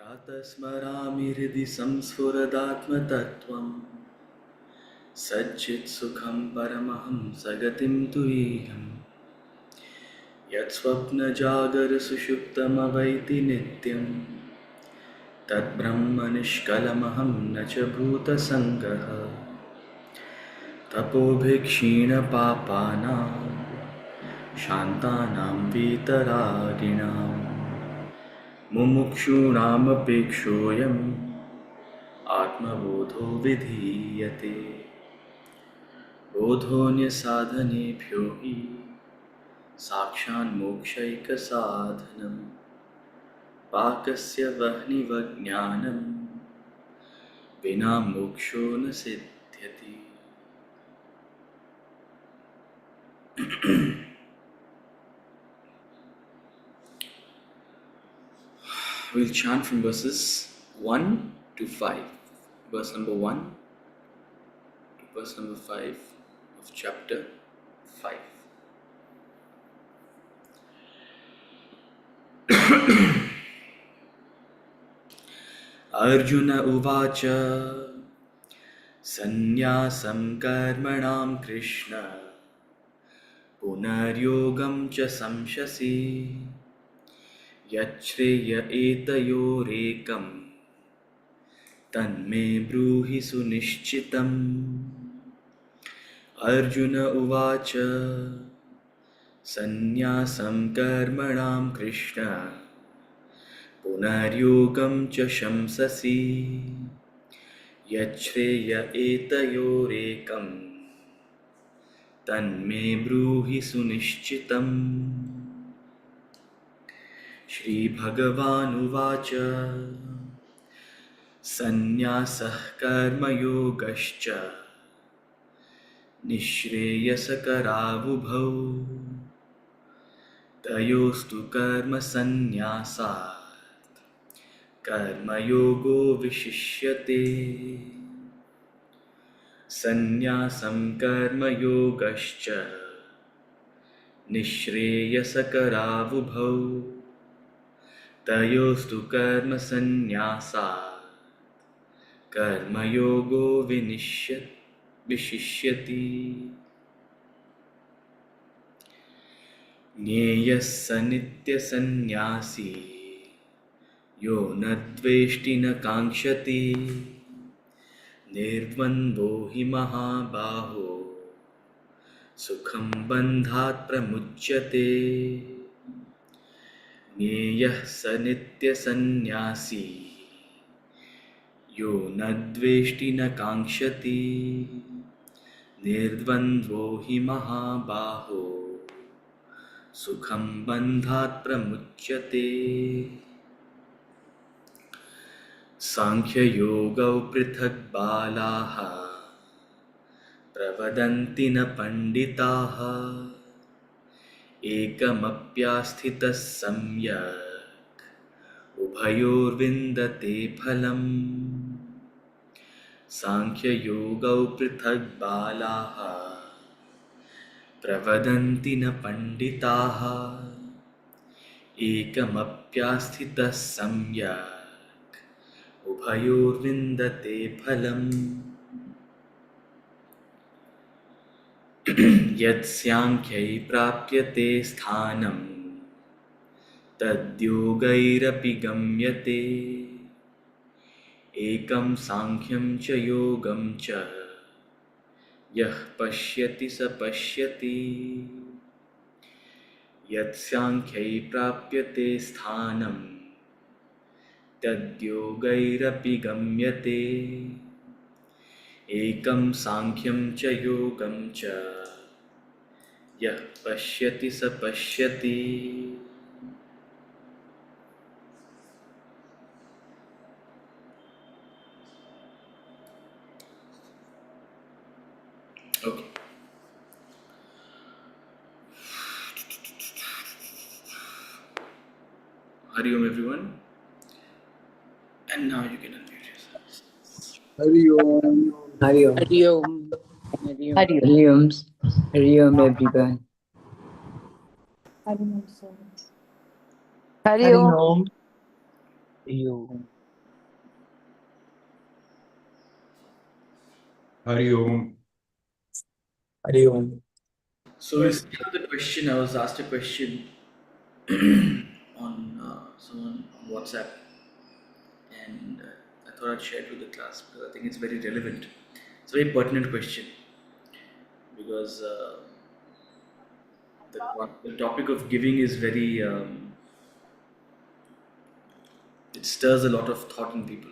प्रातः स्मरामि हृदि संस्फुरदात्मतत्त्वम् सच्चित्सुखं परमहंसगतिं तुरीयम् यत्स्वप्नजागरसुषुप्तमवैति नित्यं तद्ब्रह्म निष्कलमहं न च भूतसङ्गः तपोभिक्षीणपापानां शान्तानां वीतरागिणां मुमुक्षूणामपेक्षोऽयम् आत्मबोधो विधीयते बोधोऽन्यसाधनेभ्यो हि साक्षान्मोक्षैकसाधनं पाकस्य वह्निवज्ञानं विना मोक्षो न सिद्ध्यति। We'll chant from verses 1 to 5. Verse number 1 to verse number 5 of chapter 5. Arjuna uvacha Sannyasam karmanam Krishna Punaryogam cha samshasi Yachreya etayorekam Tanme bruhi sunishchitam. Arjuna uvacha Sannyasam karmanam Krishna Punaryogam cha shamsasi Yachreya etayorekam Tanme bruhi sunishchitam. Shri Bhagavan uvacha Sannyasah karma yogascha Nishreyasakaravubhau Tayostu karma sannyasat Karma yogo vishishyate. Sannyasam karma yogascha Nishreyasakaravubhau Tayostu karma sannyasat Karma yogo vishishyati. Nyeyas sanitya sannyasi Yo nadveshti na kankshati Nirvandvo hi mahabaho Sukham bandhat pramuchyate. Nyeyah sanitya sannyasi Yo nadveshti na kankshati Nirdvandvo hi mahabaho Sukham bandhat pramuchyate. Sankhya yogau prithak balaha Pravadanti na panditaha Ekamapyasthitas samyak Ubhayor vindate phalam. Sankhya yogau prithak balaha Pravadanti na panditaha Ekamapyasthitas samyak Ubhayor vindate phalam. Yat syankhya prapyate sthanam Tadyogairapi gamyate. Ekam sankhyam cha yogam cha Yah pashyati sa pashyati. Yat syankhya prapyate sthanam Tadyogairapi gamyate. Ekam sankhyam cha yogam cha Yah pashyati sa pashyati. Okay. Hari Om everyone. And now you can unmute yourselves. Hari Om. Hari Om. Hari Om. Hari Om. Hari Om, everyone. Hari Om, sir. Hari Om. Hari Om. Hari Om. Hari Om. So we'll start with the question. I was asked a question on someone on WhatsApp, and I thought I'd share it with the class because I think it's very relevant. It's a very pertinent question because the topic of giving is very it stirs a lot of thought in people.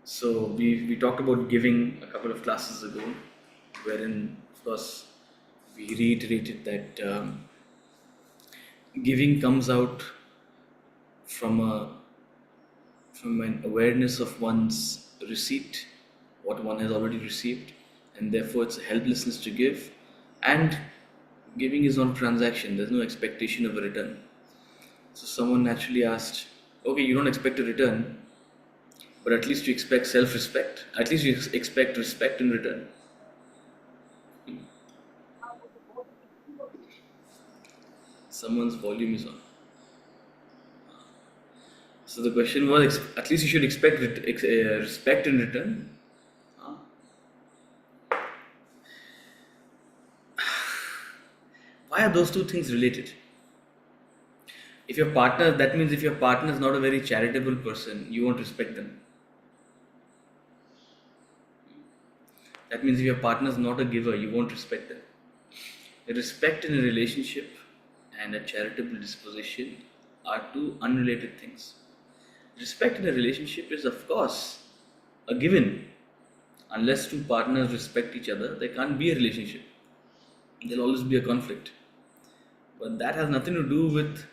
So we talked about giving a couple of classes ago, wherein of course we reiterated that giving comes out from an awareness of one's receipt, what one has already received, and therefore it's a helplessness to give. And giving is not a transaction. There's no expectation of a return. So someone naturally asked, okay, you don't expect a return, but at least you expect self-respect. At least you expect respect in return. Someone's volume is on. So the question was, at least you should expect respect in return. Why are those two things related? If your partner, that means if your partner is not a very charitable person, you won't respect them. That means if your partner is not a giver, you won't respect them. Respect in a relationship and a charitable disposition are two unrelated things. Respect in a relationship is, of course, a given. Unless two partners respect each other, there can't be a relationship. There'll always be a conflict. But that has nothing to do with,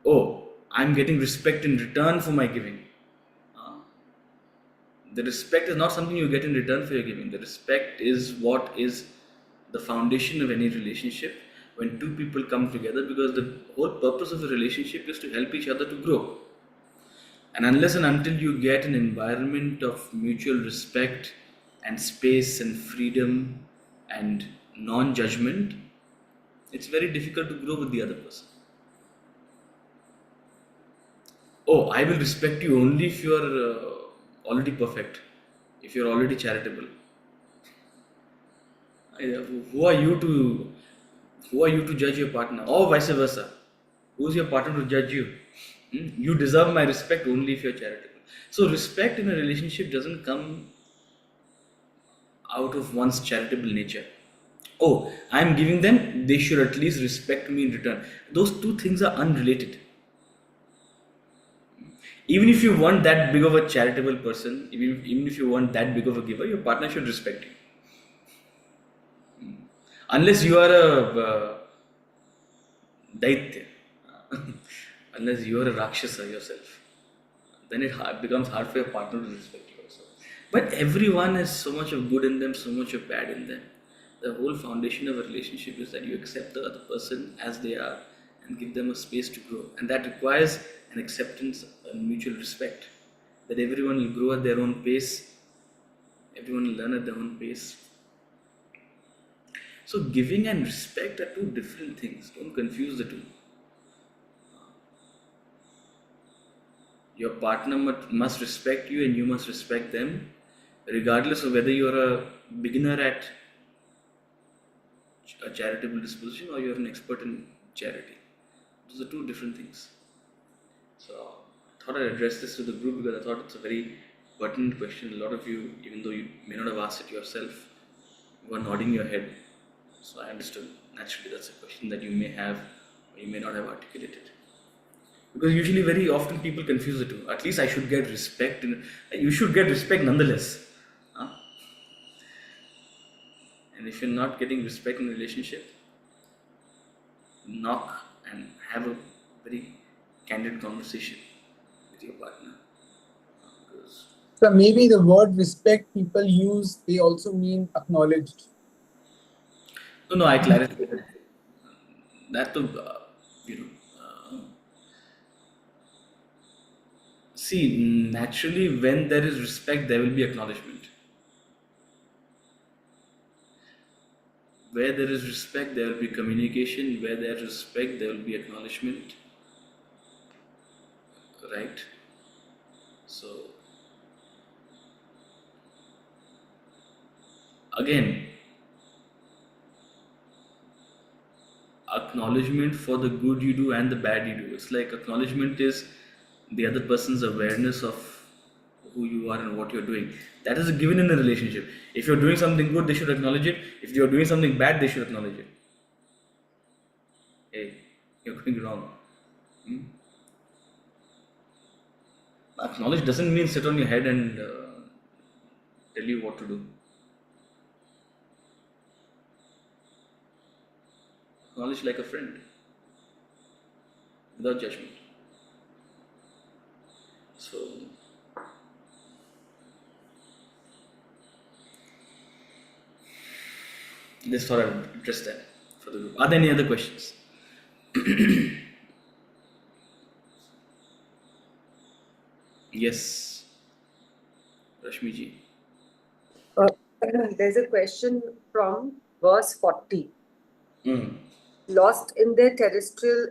oh, I'm getting respect in return for my giving. The respect is not something you get in return for your giving. The respect is what is the foundation of any relationship when two people come together, because the whole purpose of a relationship is to help each other to grow. And unless and until you get an environment of mutual respect and space and freedom and non judgment, it's very difficult to grow with the other person. Oh, I will respect you only if you are already perfect, if you're already charitable. Who are you to judge your partner, or vice versa? Who's your partner to judge you? You deserve my respect only if you're charitable. So respect in a relationship doesn't come out of one's charitable nature. Oh, I'm giving them, they should at least respect me in return. Those two things are unrelated. Even if you want that big of a charitable person, even if you want that big of a giver, your partner should respect you. Unless you are a daitya, unless you are a rakshasa yourself, then it becomes hard for your partner to respect you also. But everyone has so much of good in them, so much of bad in them. The whole foundation of a relationship is that you accept the other person as they are and give them a space to grow. And that requires an acceptance and mutual respect. That everyone will grow at their own pace, everyone will learn at their own pace. So giving and respect are two different things. Don't confuse the two. Your partner must respect you and you must respect them, regardless of whether you're a beginner at a charitable disposition or you're an expert in charity. Those are two different things. So I thought I'd address this to the group because I thought it's a very pertinent question. A lot of you, even though you may not have asked it yourself, were nodding your head. So I understood. Naturally, that's a question that you may have or you may not have articulated. Because usually, very often, people confuse the two. At least I should get respect. You should get respect nonetheless. Huh? And if you're not getting respect in a relationship, knock and have a very candid conversation with your partner. Because So maybe the word respect people use, they also mean acknowledged. no, I clarified that to see, naturally, when there is respect, there will be acknowledgement. Where there is respect, there will be communication. Where there is respect, there will be acknowledgement. Right? So, again, acknowledgement for the good you do and the bad you do. It's like acknowledgement is the other person's awareness of who you are and what you're doing. That is given in a relationship. If you're doing something good, they should acknowledge it. If you're doing something bad, they should acknowledge it. Hey, you're going wrong. Hmm? Acknowledge doesn't mean sit on your head and tell you what to do. Acknowledge like a friend without judgment. So, just thought I would address that for the group. Are there any other questions? Yes, Rashmi ji. Uh, there's a question from verse 40. Mm. Lost in their terrestrial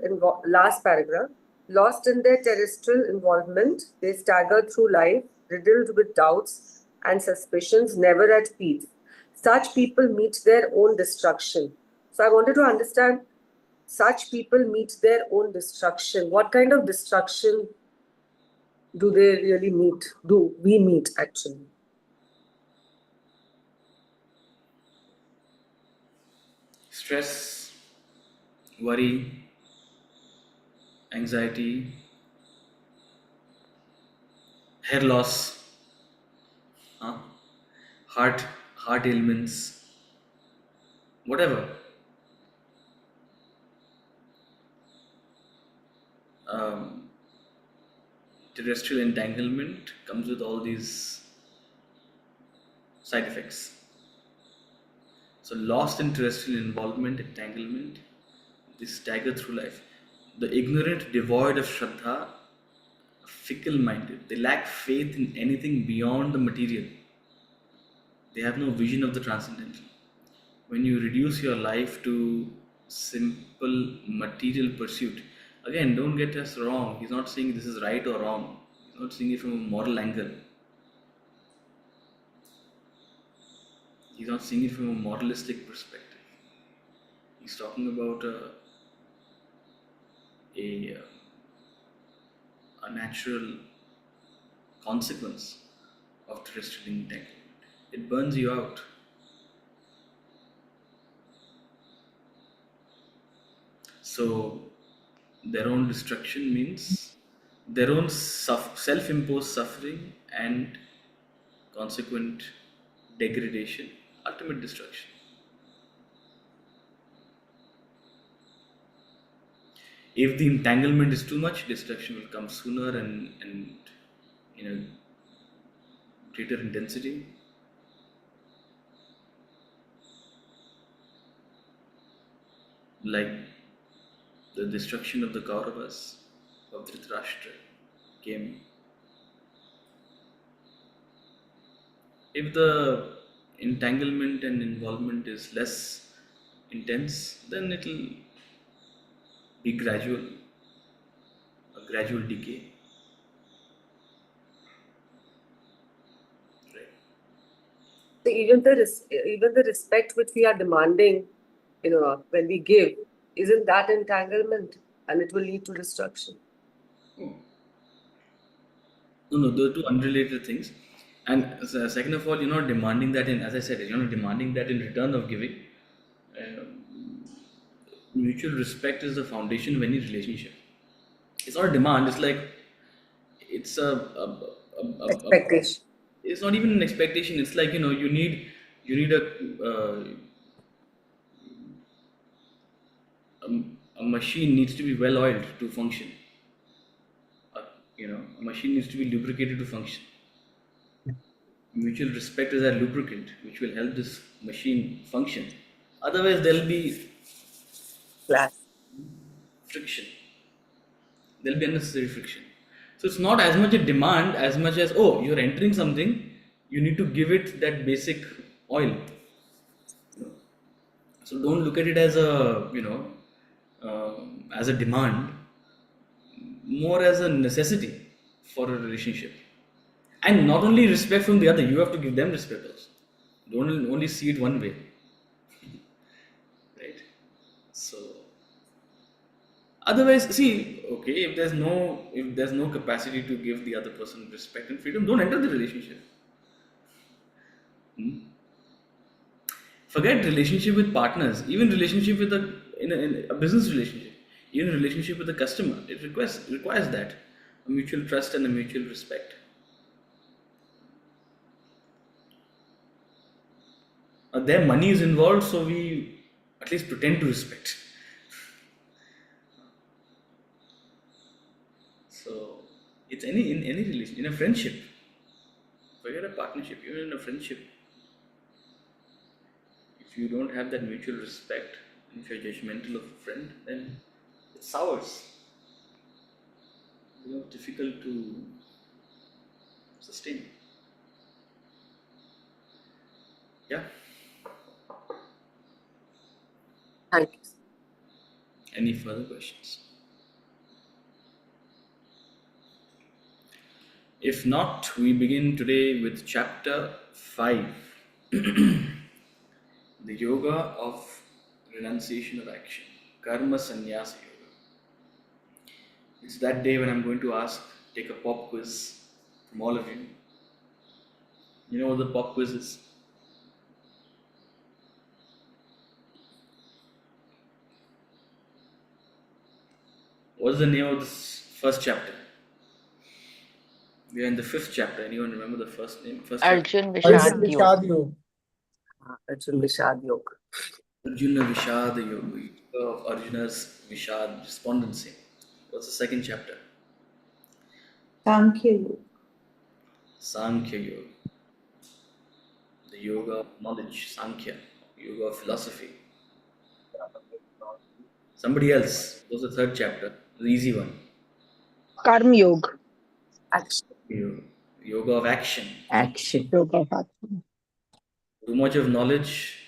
last paragraph. Lost in their terrestrial involvement, they stagger through life, riddled with doubts and suspicions, never at peace. Such people meet their own destruction. So I wanted to understand, such people meet their own destruction. What kind of destruction do they really meet? Do we meet actually? Stress, worry, anxiety, hair loss, huh? heart ailments, whatever. Um, Terrestrial entanglement comes with all these side effects. So, lost in terrestrial involvement, entanglement, they stagger through life. The ignorant, devoid of Shraddha, fickle minded, they lack faith in anything beyond the material. They have no vision of the transcendental. When you reduce your life to simple material pursuit, again, don't get us wrong. He's not saying this is right or wrong, he's not saying it from a moral angle. He's not seeing it from a moralistic perspective. He's talking about a, a natural consequence of terrestrial entanglement. It burns you out. So, their own destruction means their own self imposed suffering and consequent degradation, ultimate destruction. If the entanglement is too much, destruction will come sooner and in a greater intensity. Like the destruction of the Kauravas, of Dhritarashtra, came. If the entanglement and involvement is less intense, then it'll be gradual, a gradual decay. Right. So even the respect which we are demanding, when we give, isn't that entanglement, and it will lead to destruction? No, they're two unrelated things. And second of all, you're not demanding that in, as I said, you're not demanding that in return of giving. Mutual respect is the foundation of any relationship. It's not a demand. It's like it's Expectation. it's not even an expectation. It's like you need a machine needs to be well oiled to function. Uh, a machine needs to be lubricated to function. Mutual respect is a lubricant which will help this machine function. Otherwise, there'll be Class. friction. There'll be unnecessary friction. So it's not as much a demand as much as, oh, you're entering something, you need to give it that basic oil. So don't look at it as as a demand, more as a necessity for a relationship. And not only respect from the other, you have to give them respect also. Don't only see it one way, right? So otherwise, see, okay, if there's no capacity to give the other person respect and freedom, don't enter the relationship. Forget relationship with partners, even relationship with in a business relationship, even relationship with a customer. It requires that a mutual trust and a mutual respect. Their money is involved, so we at least pretend to respect. So it's in any relation, in a friendship. Forget a partnership, even in a friendship. If you don't have that mutual respect, if you're judgmental of a friend, then it sours. Difficult to sustain. Yeah. Thank you. Any further questions? If not, we begin today with chapter 5, the yoga of renunciation of action, karma sannyasa yoga. It's that day when I'm going to take a pop quiz from all of you. You know what the pop quiz is? What's the name of this first chapter? We are in the 5th chapter. Anyone remember the first name? First chapter? Arjun Arjun Vishad Yoga. Vishad Yoga. Arjun Vishad Yoga. Arjuna Vishad Yoga, yoga of Arjuna's Vishad, despondency. What's the second chapter? Sankhya Yoga. Sankhya Yoga, the yoga of knowledge, Sankhya, yoga of philosophy. Somebody else, what's the third chapter? The easy one. Karma Yoga. Action. Yoga of action. Action. Yoga of action. Too much of knowledge,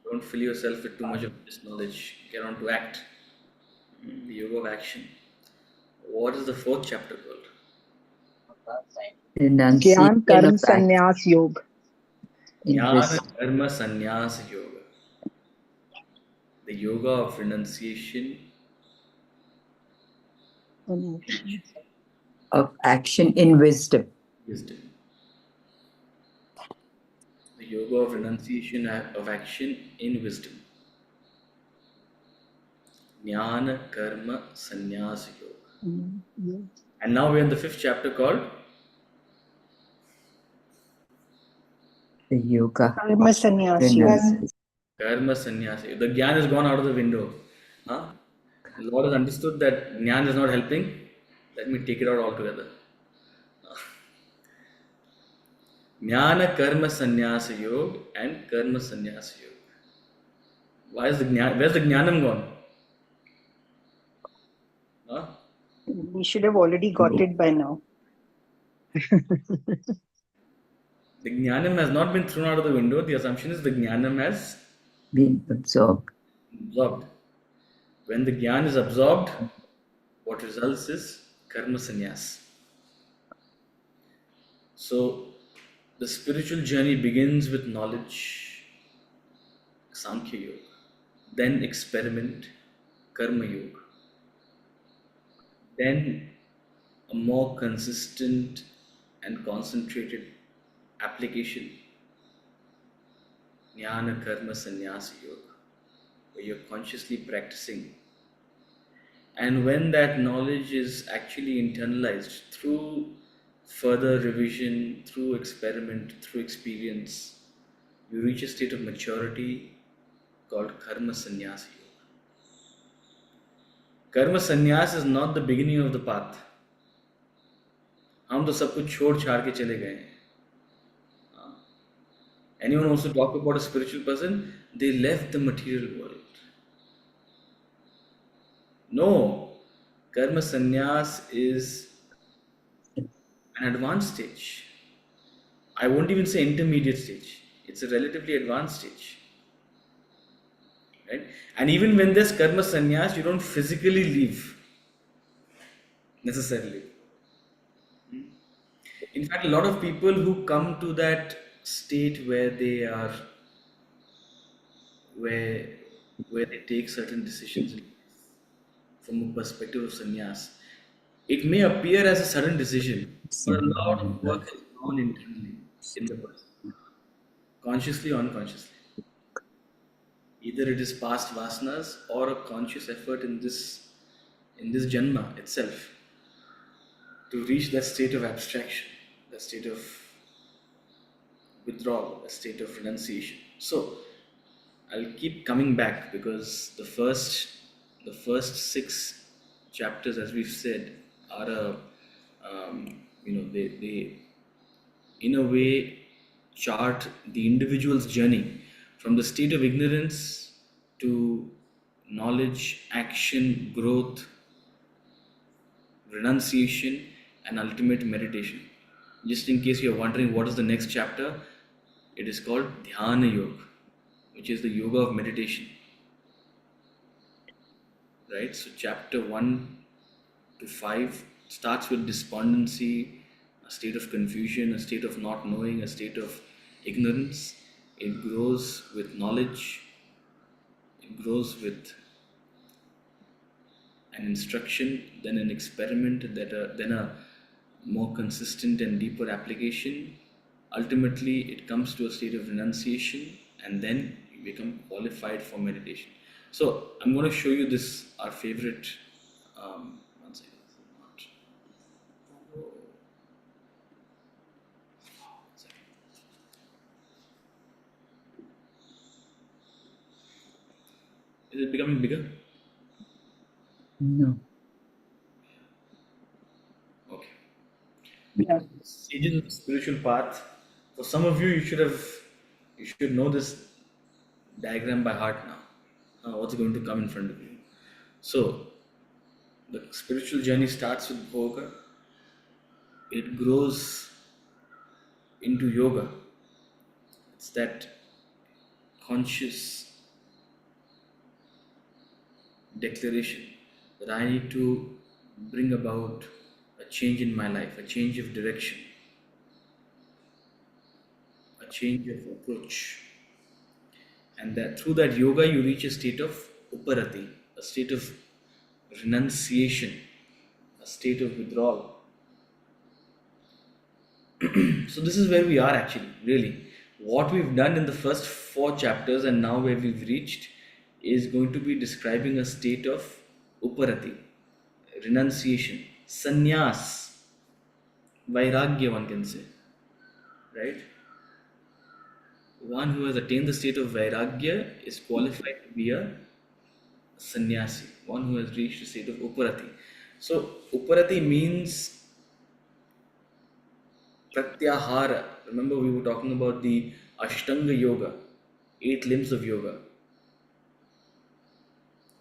don't fill yourself with too much of this knowledge. Get on to act. The yoga of action. What is the 4th chapter called? Renunciation Gyan Karma of action Sannyas Yoga. in Jnana wisdom. Karma Sannyasa Yoga. The yoga of renunciation Of action in wisdom. wisdom. The yoga of renunciation of action in wisdom. Jnana Karma Sannyasa Yoga. And now we're in the 5th chapter called The yoga. Karma Sannyas Yoga. Renunciation. Karma Sannyasa. The Gyan has gone out of the window. Huh? The Lord has understood that Jnana is not helping. Let me take it out altogether. Jnana Karma Sannyasa Yoga and Karma Sannyasa Yoga. Where's the Jnanam gone? Huh? We should have already got it by now. The Jnanam has not been thrown out of the window. The assumption is the Jnanam has Being absorbed. absorbed. When the Jnana is absorbed, what results is Karma Sannyas. So, the spiritual journey begins with knowledge, Sankhya Yoga, then experiment, Karma Yoga, then a more consistent and concentrated application, Jnana Karma Sannyasa Yoga, where you're consciously practicing. And when that knowledge is actually internalized through further revision, through experiment, through experience, you reach a state of maturity called Karma Sannyasa Yoga. Karma Sannyas is not the beginning of the path. हम तो सब कुछ छोड़ छाड़ के चले गए हैं. Anyone wants to talk about a spiritual person? They left the material world. No, Karma Sannyas is an advanced stage. I won't even say intermediate stage. It's a relatively advanced stage. Right? And even when there's Karma Sannyas, you don't physically leave necessarily. In fact, a lot of people who come to that state where they are, where where they take certain decisions from a perspective of sannyas. It may appear as a sudden decision, but a lot of work is gone internally in the person, consciously or unconsciously. Either it is past vasanas or a conscious effort in this janma itself to reach that state of abstraction, that state of withdrawal, a state of renunciation. So I'll keep coming back because the first six chapters, as we've said, are a they in a way chart the individual's journey from the state of ignorance to knowledge, action, growth, renunciation, and ultimate meditation. Just in case you're wondering what is the next chapter, it is called Dhyana Yoga, which is the yoga of meditation. Right? So, chapter 1 to 5 starts with despondency, a state of confusion, a state of not knowing, a state of ignorance. It grows with knowledge, it grows with an instruction, then an experiment, then a more consistent and deeper application. Ultimately, it comes to a state of renunciation, and then you become qualified for meditation. So, I'm going to show you this, our favorite. One second, not. One second. Is it becoming bigger? No. Okay. Yeah. Stages of the spiritual path. For some of you, you should know this diagram by heart now. What's going to come in front of you? So, the spiritual journey starts with bhoga. It grows into yoga. It's that conscious declaration that I need to bring about a change in my life, a change of direction, a change of approach. And that through that yoga, you reach a state of uparati, a state of renunciation, a state of withdrawal. So, this is where we are actually, really. What we've done in the first 4 chapters and now where we've reached is going to be describing a state of uparati, renunciation, sannyas, vairagya, one can say, right? One who has attained the state of vairagya is qualified to be a sannyasi, one who has reached the state of uparati. So, uparati means pratyahara. Remember, we were talking about the Ashtanga Yoga, 8 limbs of yoga: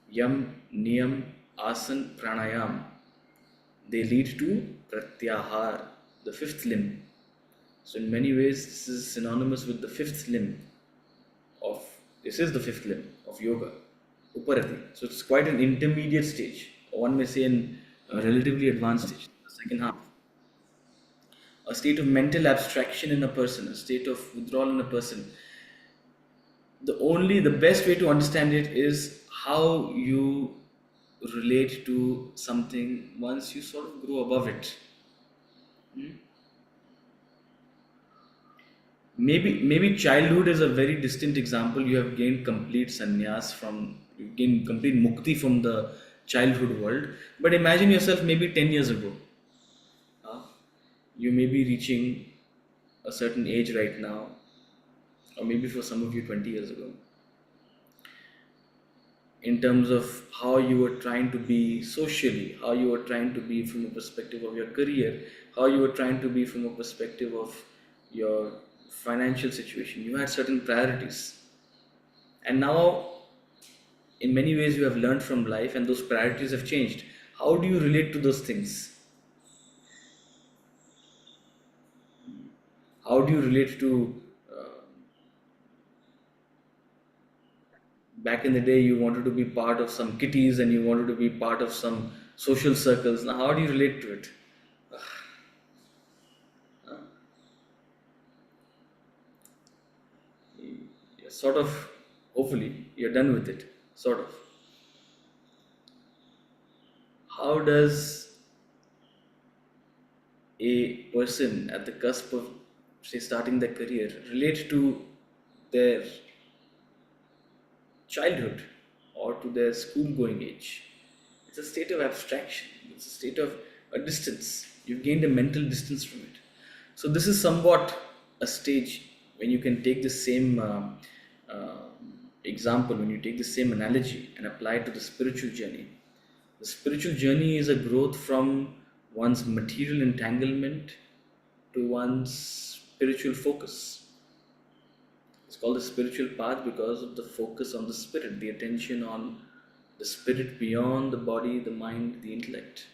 Yam, Niyam, Asan, Pranayam. They lead to Pratyahara, the 5th limb. So, in many ways, this is synonymous with the 5th limb of, this is the 5th limb of yoga, Uparati. So, it's quite an intermediate stage, or one may say an a relatively advanced stage, the second half. A state of mental abstraction in a person, a state of withdrawal in a person. The best way to understand it is how you relate to something once you sort of grow above it. Maybe childhood is a very distant example. You have gained complete sannyas you've gained complete mukti from the childhood world. But imagine yourself maybe 10 years ago. You may be reaching a certain age right now, or maybe for some of you 20 years ago. In terms of how you were trying to be socially, how you were trying to be from a perspective of your career, how you were trying to be from a perspective of your financial situation. You had certain priorities. And now, in many ways, you have learned from life and those priorities have changed. How do you relate to those things? How do you relate to back in the day you wanted to be part of some kitties and you wanted to be part of some social circles. Now, how do you relate to it? sort of, hopefully you're done with it, sort of. How does a person at the cusp of, say, starting their career relate to their childhood or to their school going age? It's a state of abstraction, it's a state of a distance. You've gained a mental distance from it. So, this is somewhat a stage when you can take the same example, when you take the same analogy and apply it to the spiritual journey. The spiritual journey is a growth from one's material entanglement to one's spiritual focus. It's called the spiritual path because of the focus on the spirit, the attention on the spirit beyond the body, the mind, the intellect,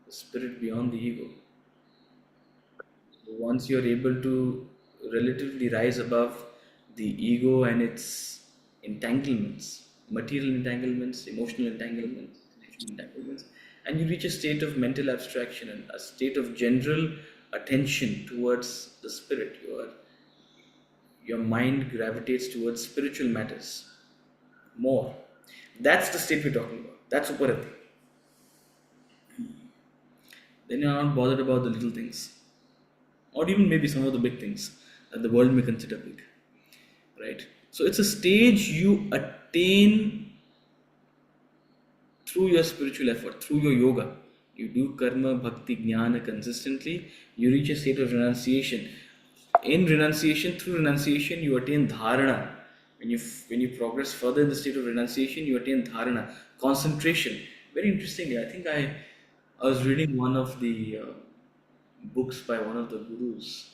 the spirit beyond the ego. So once you're able to relatively rise above the ego and its entanglements, material entanglements, emotional entanglements, intellectual entanglements, and you reach a state of mental abstraction and a state of general attention towards the spirit, your mind gravitates towards spiritual matters more. That's the state we're talking about. That's Uparati. Then you're not bothered about the little things, or even maybe some of the big things that the world may consider big, right? So it's a stage you attain through your spiritual effort, through your yoga. You do karma, bhakti, jnana consistently, you reach a state of renunciation. In renunciation, through renunciation, you attain dharana. When you progress further in the state of renunciation, you attain dharana, concentration. Very interestingly, I think I was reading one of the books by one of the gurus.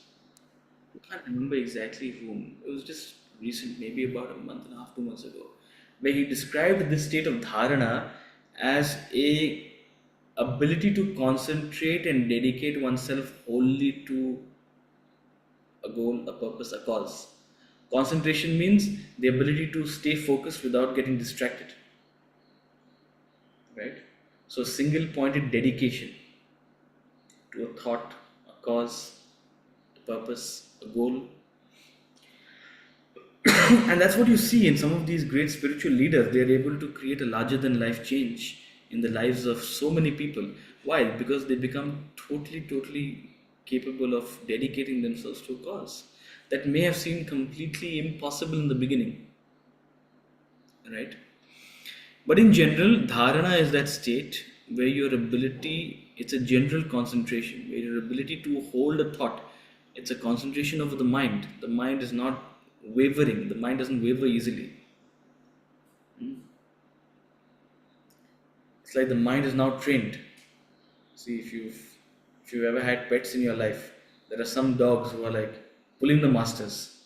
I can't remember exactly whom. It was just recent, maybe about a month and a half, 2 months ago, where he described this state of dharana as a ability to concentrate and dedicate oneself wholly to a goal, a purpose, a cause. Concentration means the ability to stay focused without getting distracted. Right? So, single pointed dedication to a thought, a cause, a purpose, a goal. And that's what you see in some of these great spiritual leaders. They are able to create a larger than life change in the lives of so many people. Why? Because they become totally capable of dedicating themselves to a cause that may have seemed completely impossible in the beginning, right? But in general, dharana is that state where your ability, it's a general concentration, where your ability to hold a thought, it's a concentration over the mind. The mind is not wavering, the mind doesn't waver easily. It's like the mind is now trained. See, if you've ever had pets in your life, there are some dogs who are like pulling the masters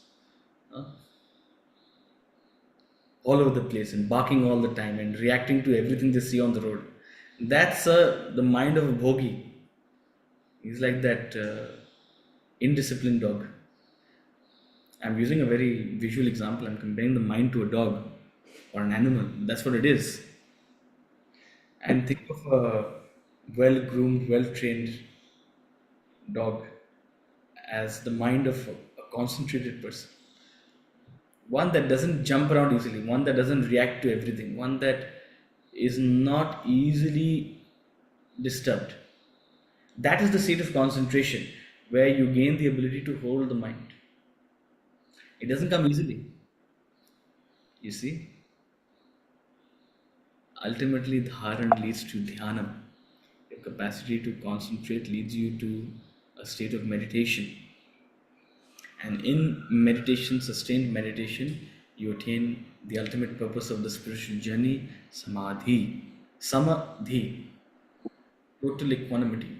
all over the place and barking all the time and reacting to everything they see on the road. That's the mind of a bhogi. He's like that indisciplined dog. I'm using a very visual example. I'm comparing the mind to a dog or an animal. That's what it is. And think of a well-groomed, well-trained dog as the mind of a concentrated person. One that doesn't jump around easily, one that doesn't react to everything, one that is not easily disturbed. That is the state of concentration where you gain the ability to hold the mind. It doesn't come easily. You see? Ultimately, dharan leads to dhyanam. Your capacity to concentrate leads you to a state of meditation. And in meditation, sustained meditation, you attain the ultimate purpose of the spiritual journey, samadhi. Samadhi. Total equanimity.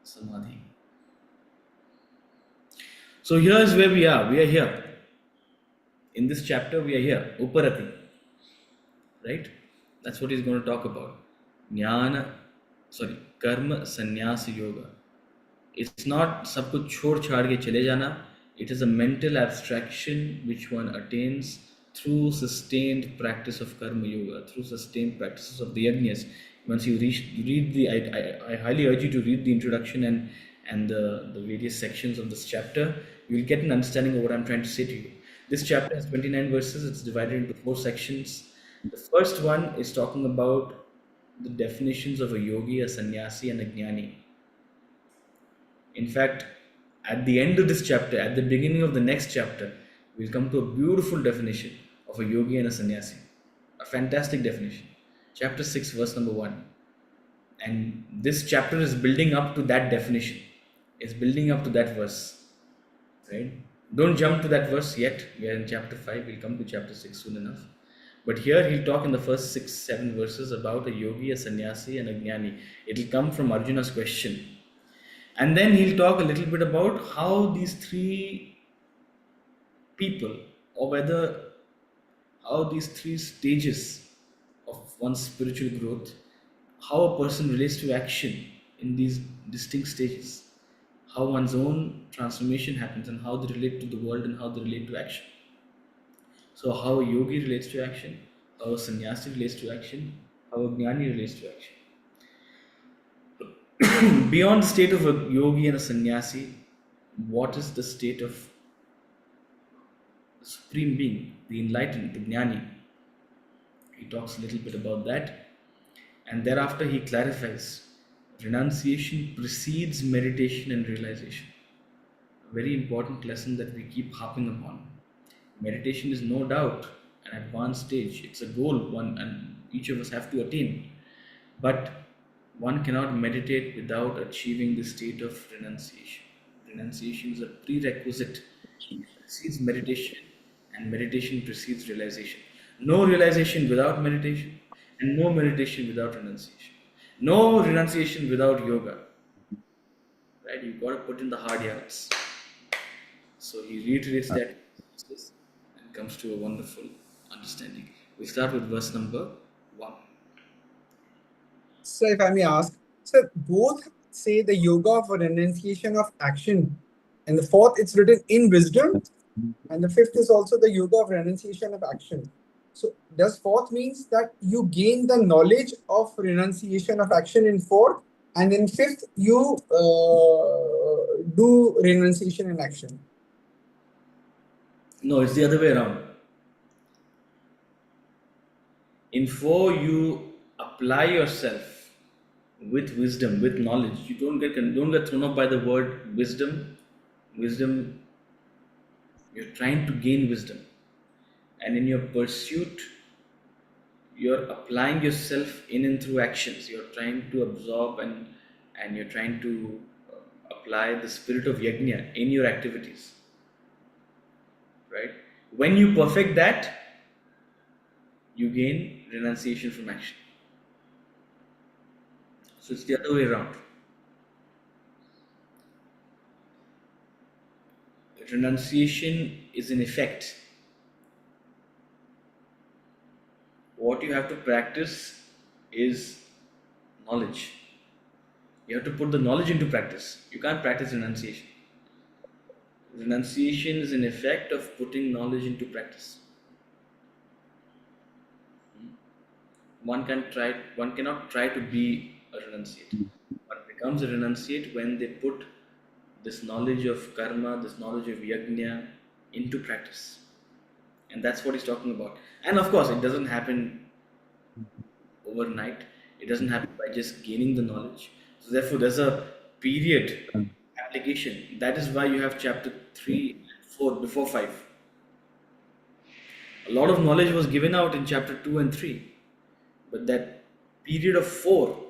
Samadhi. So here's where we are. We are here. In this chapter, we are here. Uparati. Right? That's what he's going to talk about. Karma Sannyasa Yoga. It's not सब कुछ छोड़ छाड़ के चले जाना. It is a mental abstraction which one attains through sustained practice of karma yoga, through sustained practices of the yajnas. Once you read I highly urge you to read the introduction and the various sections of this chapter. you'll get an understanding of what I'm trying to say to you. This chapter has 29 verses. It's divided into 4 sections. The first one is talking about the definitions of a yogi, a sannyasi, and a jnani. In fact, at the end of this chapter, at the beginning of the next chapter, we'll come to a beautiful definition of a yogi and a sannyasi. A fantastic definition. Chapter 6, verse number 1. And this chapter is building up to that definition. It's building up to that verse. Right? Don't jump to that verse yet. We are in chapter 5. We'll come to chapter 6 soon enough. But here he'll talk in the first 6, 7 verses about a yogi, a sannyasi, and a jnani. It'll come from Arjuna's question. And then he'll talk a little bit about how these three people, or whether how these three stages of one's spiritual growth, how a person relates to action in these distinct stages, how one's own transformation happens, and how they relate to the world and how they relate to action. So, how a yogi relates to action, how a sannyasi relates to action, how a jnani relates to action. Beyond the state of a yogi and a sannyasi, what is the state of the Supreme Being, the enlightened, the jnani? He talks a little bit about that, and thereafter he clarifies renunciation precedes meditation and realization. A very important lesson that we keep harping upon. Meditation is no doubt an advanced stage, it's a goal one and each of us have to attain. But one cannot meditate without achieving the state of renunciation. Renunciation is a prerequisite. It precedes meditation, and meditation precedes realization. No realization without meditation, and no meditation without renunciation. No renunciation without yoga. Right? You've got to put in the hard yards. So he reiterates that and comes to a wonderful understanding. We start with verse number 1. So if I may ask, so both say the yoga of renunciation of action, and the fourth it's written in wisdom, and the fifth is also the yoga of renunciation of action. So does fourth means that you gain the knowledge of renunciation of action in fourth, and in fifth you do renunciation in action? No, it's the other way around. In 4, you apply yourself with wisdom, with knowledge. You don't get thrown off by the word wisdom. Wisdom, you're trying to gain wisdom, and in your pursuit, you're applying yourself in and through actions. You're trying to absorb and you're trying to apply the spirit of yajna in your activities. Right? When you perfect that, you gain renunciation from action. So it's the other way around. Renunciation is in effect. What you have to practice is knowledge. You have to put the knowledge into practice. You can't practice renunciation. Renunciation is an effect of putting knowledge into practice. One cannot try to be a renunciate. One becomes a renunciate when they put this knowledge of karma, this knowledge of yajna into practice. And that's what he's talking about. And of course, it doesn't happen overnight. It doesn't happen by just gaining the knowledge. So therefore, there's a period application. That is why you have chapter 3 and 4 before 5. A lot of knowledge was given out in chapter 2 and 3. But that period of 4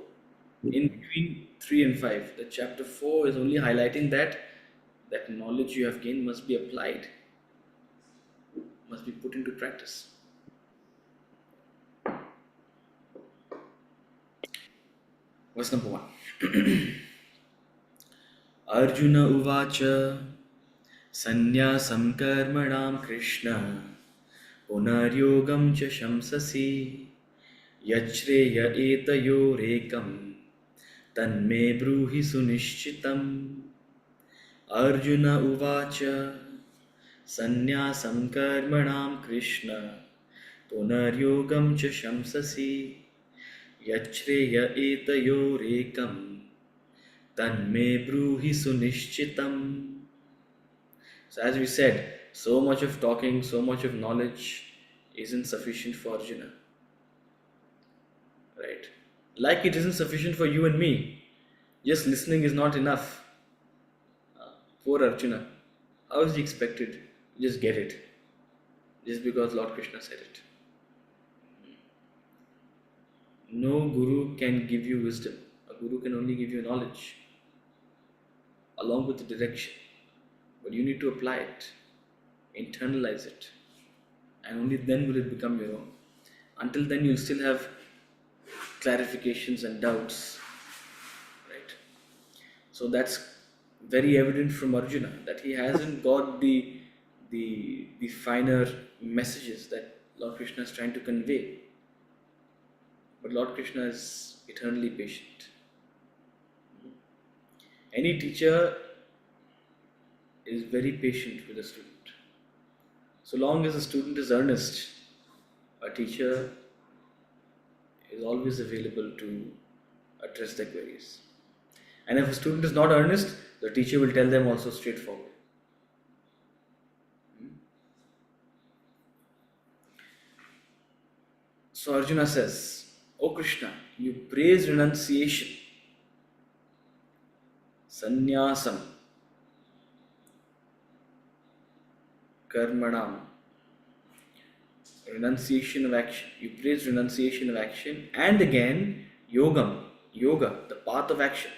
in between 3 and 5, the chapter 4 is only highlighting that knowledge you have gained must be applied, must be put into practice. Verse number 1. Arjuna uvacha sanyasam karmanam Krishna punaryogam cha shamsasi yachreya etayorekam tanme bruhi sunishchitam. Arjuna uvacha sanyasam karmanam Krishna punaryogam cha shamsasi yachreya etayorekam tanme bruhi sunishchitam. So, as we said, so much of talking, so much of knowledge isn't sufficient for Arjuna, right? Like it isn't sufficient for you and me. Just listening is not enough. Poor Arjuna. How is he expected to just get it? Just because Lord Krishna said it. No guru can give you wisdom. A guru can only give you knowledge along with the direction. But you need to apply it, internalize it, and only then will it become your own. Until then, you'll still have clarifications and doubts, right? So that's very evident from Arjuna that he hasn't got the finer messages that Lord Krishna is trying to convey. But Lord Krishna is eternally patient. Any teacher is very patient with a student. So long as a student is earnest, a teacher is always available to address their queries. And if a student is not earnest, the teacher will tell them also straightforward. So Arjuna says, O Krishna, you praise renunciation, sannyasam, karmanam, renunciation of action. You praise renunciation of action, and again yoga, the path of action.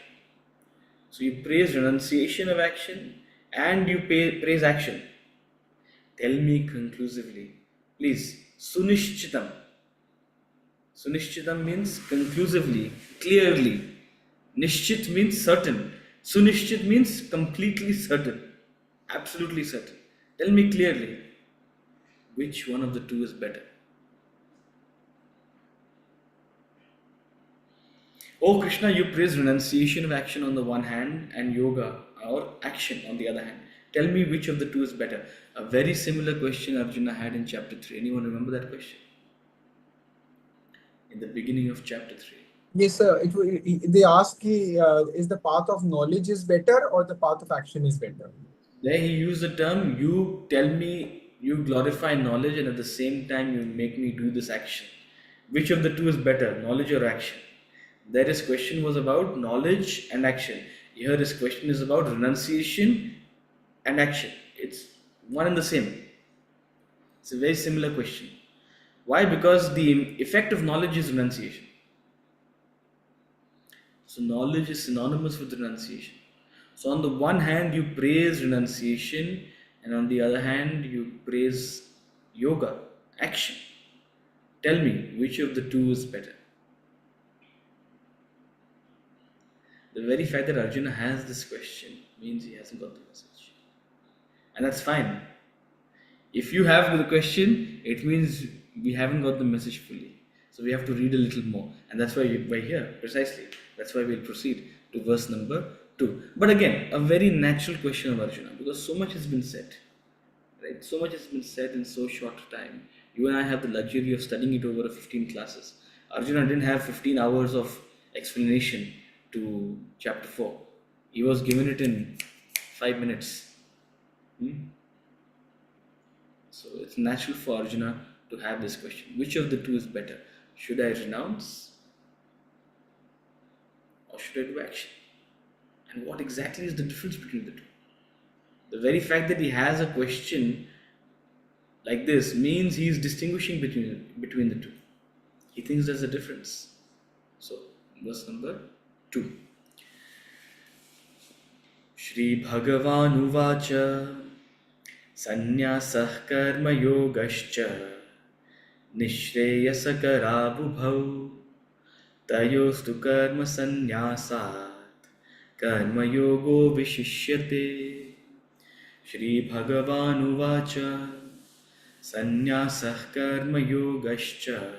So you praise renunciation of action and you praise action. Tell me conclusively, please. Sunishchitam. Sunishchitam means conclusively, clearly. Nishchit means certain. Sunishchit means completely certain, absolutely certain. Tell me clearly, which one of the two is better? Oh Krishna, you praise renunciation of action on the one hand and yoga or action on the other hand. Tell me which of the two is better. A very similar question Arjuna had in chapter 3. Anyone remember that question? In the beginning of chapter 3. Yes, sir. They ask, is the path of knowledge is better or the path of action is better? There he used the term, you tell me, you glorify knowledge and at the same time you make me do this action. Which of the two is better, knowledge or action? There his question was about knowledge and action. Here his question is about renunciation and action. It's one and the same. It's a very similar question. Why? Because the effect of knowledge is renunciation. So knowledge is synonymous with renunciation. So on the one hand you praise renunciation and on the other hand you praise yoga, action. Tell me which of the two is better. The very fact that Arjuna has this question means he hasn't got the message. And that's fine. If you have the question, it means we haven't got the message fully. So we have to read a little more. And that's why we're here, precisely. That's why we'll proceed to verse number 2. But again, a very natural question of Arjuna, because so much has been said. Right? So much has been said in so short a time. You and I have the luxury of studying it over 15 classes. Arjuna didn't have 15 hours of explanation to chapter 4. He was given it in 5 minutes. So it's natural for Arjuna to have this question. Which of the two is better? Should I renounce or should I do action? And what exactly is the difference between the two? The very fact that he has a question like this means he is distinguishing between the two. He thinks there's a difference. So, verse number 2. Shri Bhagavan Uvacha Sannyasah Karma Yogascha Nishreyasakara Bhau Tayostu Karma Sannyasat Karma Yogo Vishishyate. Shri Bhagavan Uvacha Sannyasah Karma Yogascha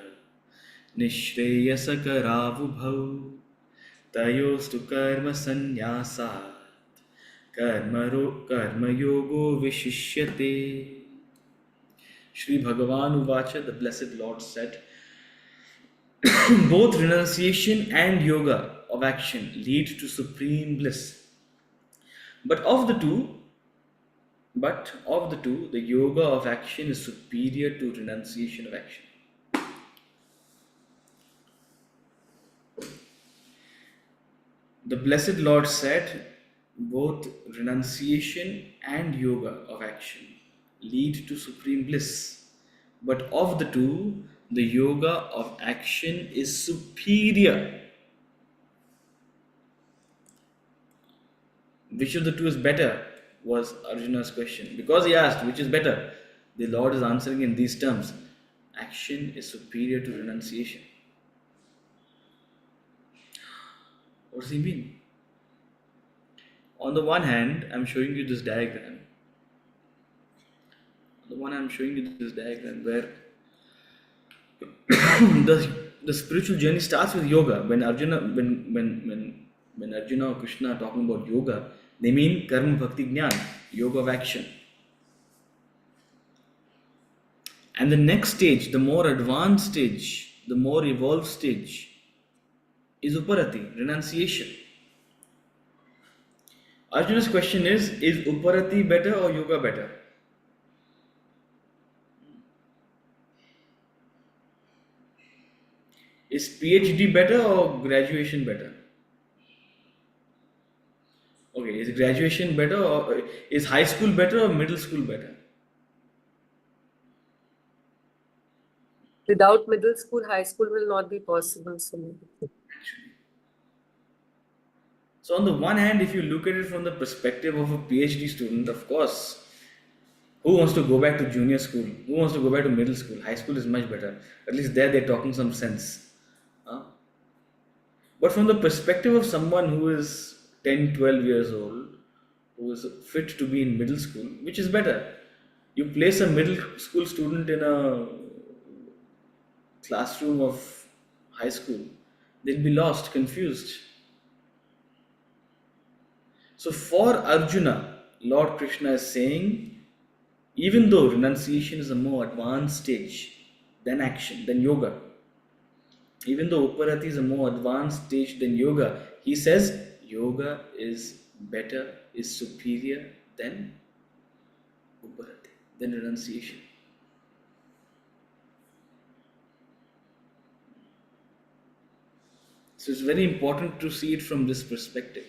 Nishreyasakara Bhau Tayostu Karma Sannyasat Karma Yogo Vishishyate. Shri Bhagavan Uvacha, the Blessed Lord said, both renunciation and yoga of action lead to supreme bliss. But of the two, But of the two, the yoga of action is superior to renunciation of action. The Blessed Lord said both renunciation and yoga of action lead to supreme bliss. But of the two, the yoga of action is superior. Which of the two is better? Was Arjuna's question. Because he asked, which is better? The Lord is answering in these terms: action is superior to renunciation. What does he mean? On the one hand, I'm showing you this diagram. On the one hand, I'm showing you this diagram where the spiritual journey starts with yoga. When Arjuna or Krishna are talking about yoga, they mean karma bhakti jnana, yoga of action. And the next stage, the more advanced stage, the more evolved stage, is uparati, renunciation. Arjuna's question is uparati better or yoga better? Is PhD better or graduation better? Okay, is graduation better or is high school better or middle school better? Without middle school, high school will not be possible. So on the one hand, if you look at it from the perspective of a PhD student, of course, who wants to go back to junior school? Who wants to go back to middle school? High school is much better. At least there they're talking some sense. But from the perspective of someone who is 10, 12 years old, who is fit to be in middle school, which is better? You place a middle school student in a classroom of high school, they'll be lost, confused. So for Arjuna, Lord Krishna is saying, even though renunciation is a more advanced stage than action, than yoga, even though uparati is a more advanced stage than yoga, he says yoga is better, is superior than uparati, than renunciation. So it's very important to see it from this perspective,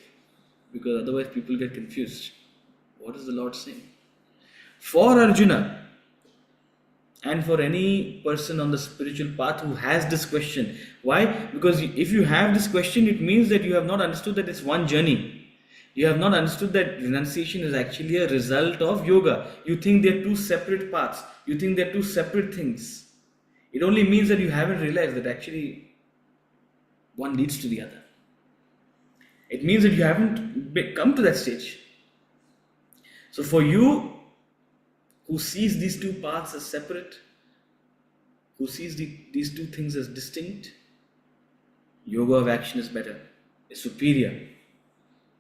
because otherwise people get confused. What is the Lord saying? For Arjuna, and for any person on the spiritual path who has this question. Why? Because if you have this question, it means that you have not understood that it's one journey. You have not understood that renunciation is actually a result of yoga. You think they're two separate paths. You think they're two separate things. It only means that you haven't realized that actually one leads to the other. It means that you haven't come to that stage. So for you, who sees these two paths as separate, who sees these two things as distinct, yoga of action is better, is superior,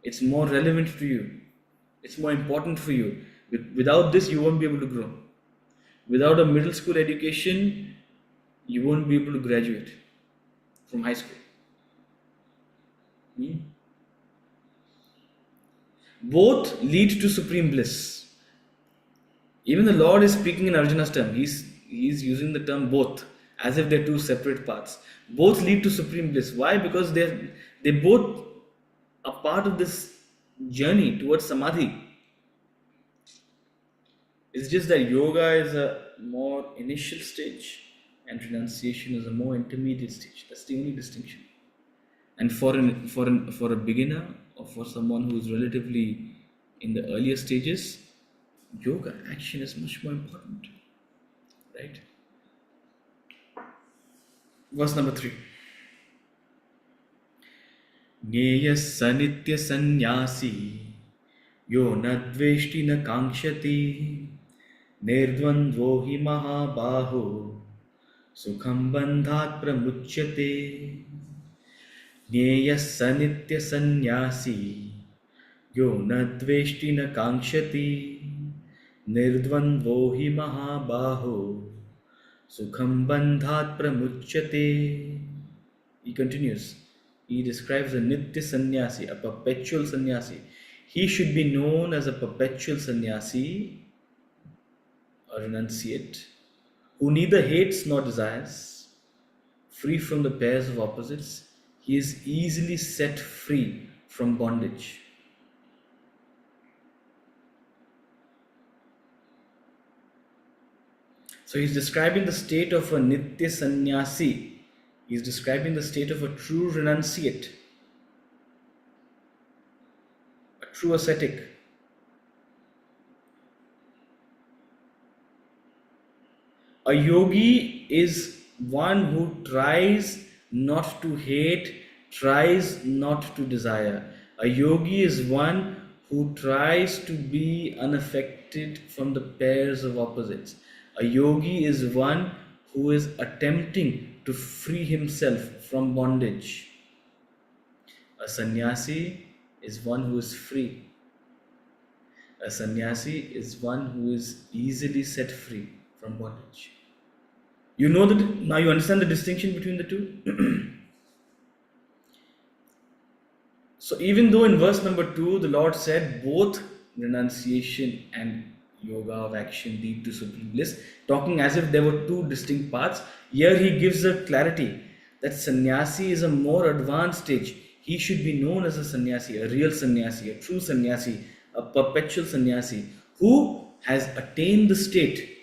it's more relevant to you, it's more important for you. Without this, you won't be able to grow. Without a middle school education, you won't be able to graduate from high school. Both lead to supreme bliss. Even the Lord is speaking in Arjuna's term. He's using the term both as if they're two separate paths. Both lead to supreme bliss. Why? Because they both are part of this journey towards samadhi. It's just that yoga is a more initial stage and renunciation is a more intermediate stage. That's the only distinction. And for a beginner or for someone who is relatively in the earlier stages, yoga action is much more important, right? Verse number 3. Nyeyas sanitya sannyasi yo nadveshti na kankshati nirdvandvo hi mahabaho sukham bandhat pramuchyate. Nyeyas sanitya sannyasi yo nadveshti na kankshati nirdvandvo hi mahabaho sukham bandhat pramuchyate. He continues. He describes a nitya sannyasi, a perpetual sannyasi. he should be known as a perpetual sannyasi, a renunciate, who neither hates nor desires, free from the pairs of opposites. He is easily set free from bondage. So he's describing the state of a nitya sannyasi. He's describing the state of a true renunciate, a true ascetic. A yogi is one who tries not to hate, tries not to desire. A yogi is one who tries to be unaffected from the pairs of opposites. A yogi is one who is attempting to free himself from bondage. A sannyasi is one who is free. A sannyasi is one who is easily set free from bondage. You know that now you understand the distinction between the two? So, even though in verse number 2 the Lord said both renunciation and yoga of action lead to supreme bliss, talking as if there were two distinct paths, here he gives a clarity that sannyasi is a more advanced stage. He should be known as a sannyasi, a real sannyasi, a true sannyasi, a perpetual sannyasi who has attained the state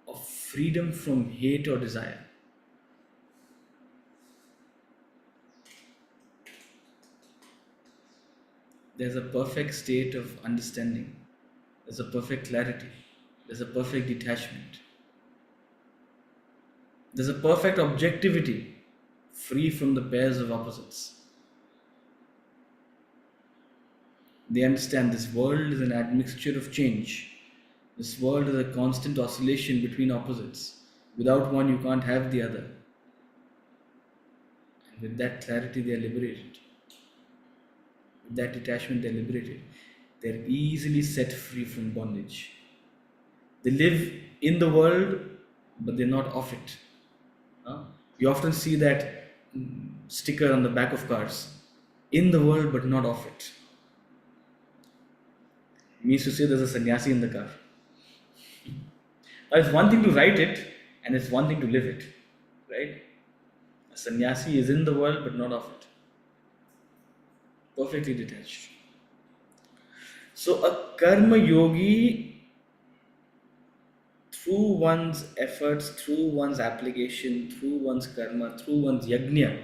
of freedom from hate or desire. There's a perfect state of understanding, there's a perfect clarity, there's a perfect detachment, there's a perfect objectivity, free from the pairs of opposites. They understand this world is an admixture of change. This world is a constant oscillation between opposites. Without one, you can't have the other. And with that clarity, they are liberated. With that detachment, they are liberated. They are easily set free from bondage. They live in the world, but they're not of it. You often see that sticker on the back of cars, in the world, but not of it. Means to say there's a sannyasi in the car. Now, it's one thing to write it, and it's one thing to live it, right? A sannyasi is in the world, but not of it. Perfectly detached. So, a karma yogi, through one's efforts, through one's application, through one's karma, through one's yajna,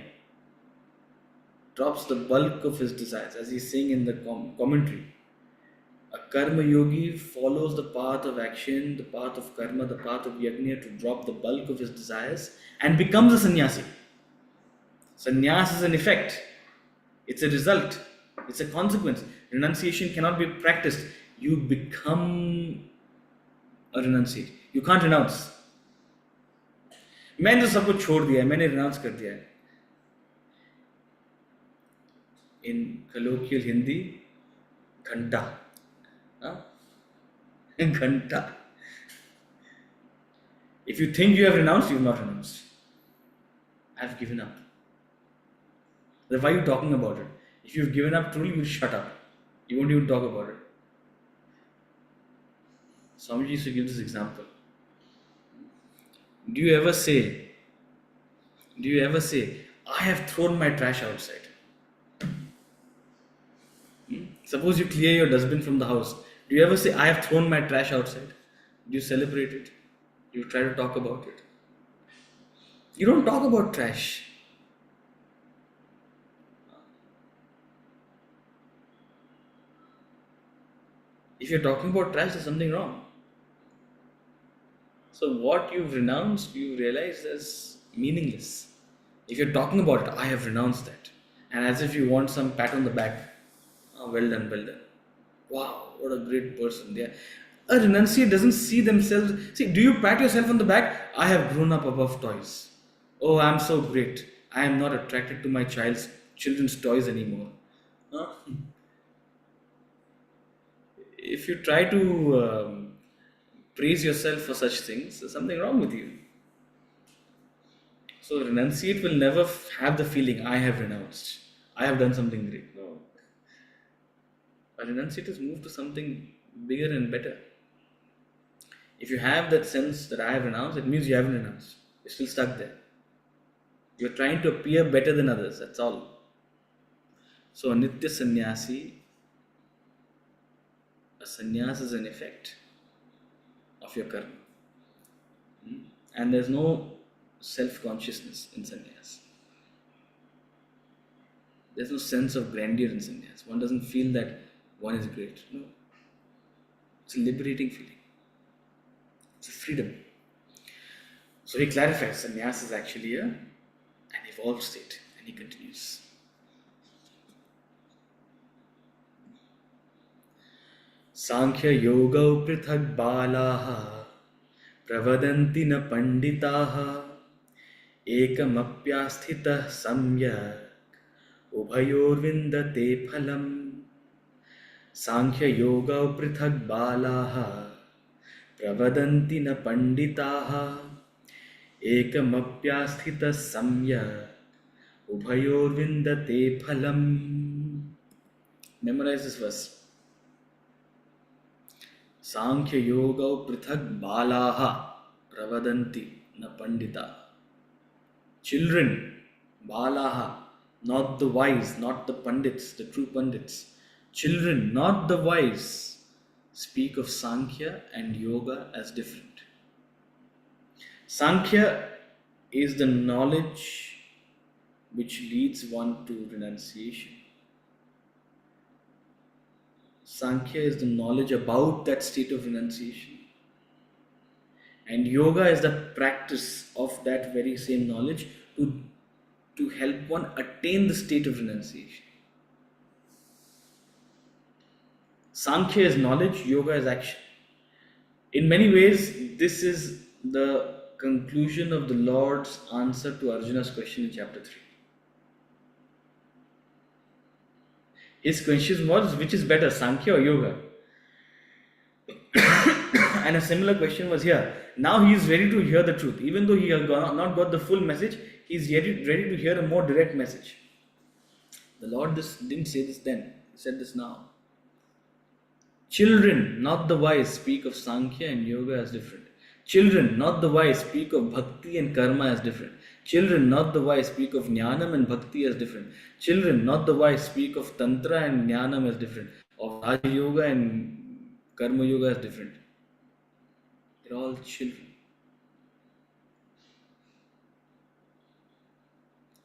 drops the bulk of his desires, as he's saying in the commentary. A karma yogi follows the path of action, the path of karma, the path of yajna to drop the bulk of his desires and becomes a sannyasi. Sannyas is an effect, it's a result, it's a consequence. Renunciation cannot be practiced. You become a renunciate. You can't renounce. मैंने तो सब कुछ छोड़ दिया है, मैंने renounce कर दिया है. In colloquial Hindi, घंटा. Ghanta. If you think you have renounced, you have not renounced. I have given up. Then why are you talking about it? If you've given up truly, you'll shut up. You won't even talk about it. Swamiji used to give this example. Do you ever say, I have thrown my trash outside? Suppose you clear your dustbin from the house. Do you ever say, I have thrown my trash outside? Do you celebrate it? Do you try to talk about it? You don't talk about trash. If you're talking about trash, there's something wrong. So what you've renounced, you realize is meaningless. If you're talking about it, I have renounced that. And as if you want some pat on the back. Oh, well done, well done. Wow, what a great person they are. A renunciate doesn't see themselves. See, do you pat yourself on the back? I have grown up above toys. Oh, I'm so great. I am not attracted to my children's toys anymore. Huh? If you try to praise yourself for such things, there's something wrong with you. So, renunciate will never have the feeling, I have renounced. I have done something great. No. But renunciators move to something bigger and better. If you have that sense that I have renounced, it means you haven't renounced. You're still stuck there. You're trying to appear better than others, that's all. So, a Nitya Sannyasi, a sannyas is an effect of your karma. And there's no self consciousness in sannyas. There's no sense of grandeur in sannyas. One doesn't feel that one is great. No. It's a liberating feeling, it's a freedom. So, he clarifies sannyas is actually an evolved state, and he continues. Sankhya Yoga Prithak Balaha Pravadanti na Panditaha Ekamapyasthitah Samyak Ubhayorvindate Phalam. Sankhya Yoga Prithak Balaha Pravadanti na Panditaha Ekamapyasthitah Samyak Ubhayorvindate Phalam. Memorize this verse. Sankhya Yoga Prithak Balaha Pravadanti na Pandita. Children, Balaha, not the wise, not the Pandits, the true Pandits. Children, not the wise, speak of Sankhya and Yoga as different. Sankhya is the knowledge which leads one to renunciation. Sankhya is the knowledge about that state of renunciation. And yoga is the practice of that very same knowledge to help one attain the state of renunciation. Sankhya is knowledge, yoga is action. In many ways, this is the conclusion of the Lord's answer to Arjuna's question in chapter 3. His question was, which is better, Sankhya or Yoga? And a similar question was here. Now he is ready to hear the truth. Even though he has not got the full message, he is ready to hear a more direct message. The Lord didn't say this then. He said this now. Children, not the wise, speak of Sankhya and Yoga as different. Children, not the wise, speak of Bhakti and Karma as different. Children, not the wise, speak of Jnanam and Bhakti as different. Children, not the wise, speak of Tantra and Jnanam as different. Of Raja Yoga and Karma Yoga as different. They're all children.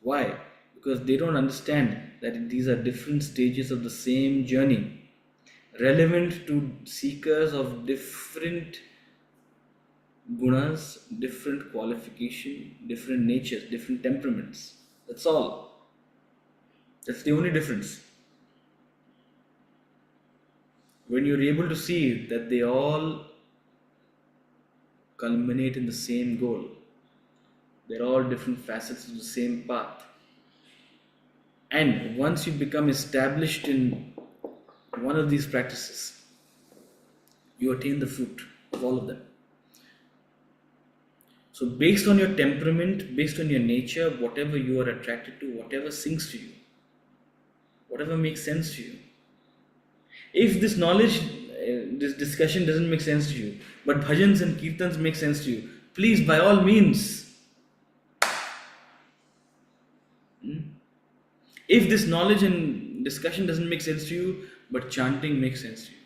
Why? Because they don't understand that these are different stages of the same journey, relevant to seekers of different gunas, different qualification, different natures, different temperaments. That's all. That's the only difference. When you're able to see that they all culminate in the same goal, they're all different facets of the same path. And once you become established in one of these practices, you attain the fruit of all of them. So, based on your temperament, based on your nature, whatever you are attracted to, whatever sings to you, whatever makes sense to you. If this knowledge, this discussion doesn't make sense to you, but bhajans and kirtans make sense to you, please, by all means, if this knowledge and discussion doesn't make sense to you, but chanting makes sense to you,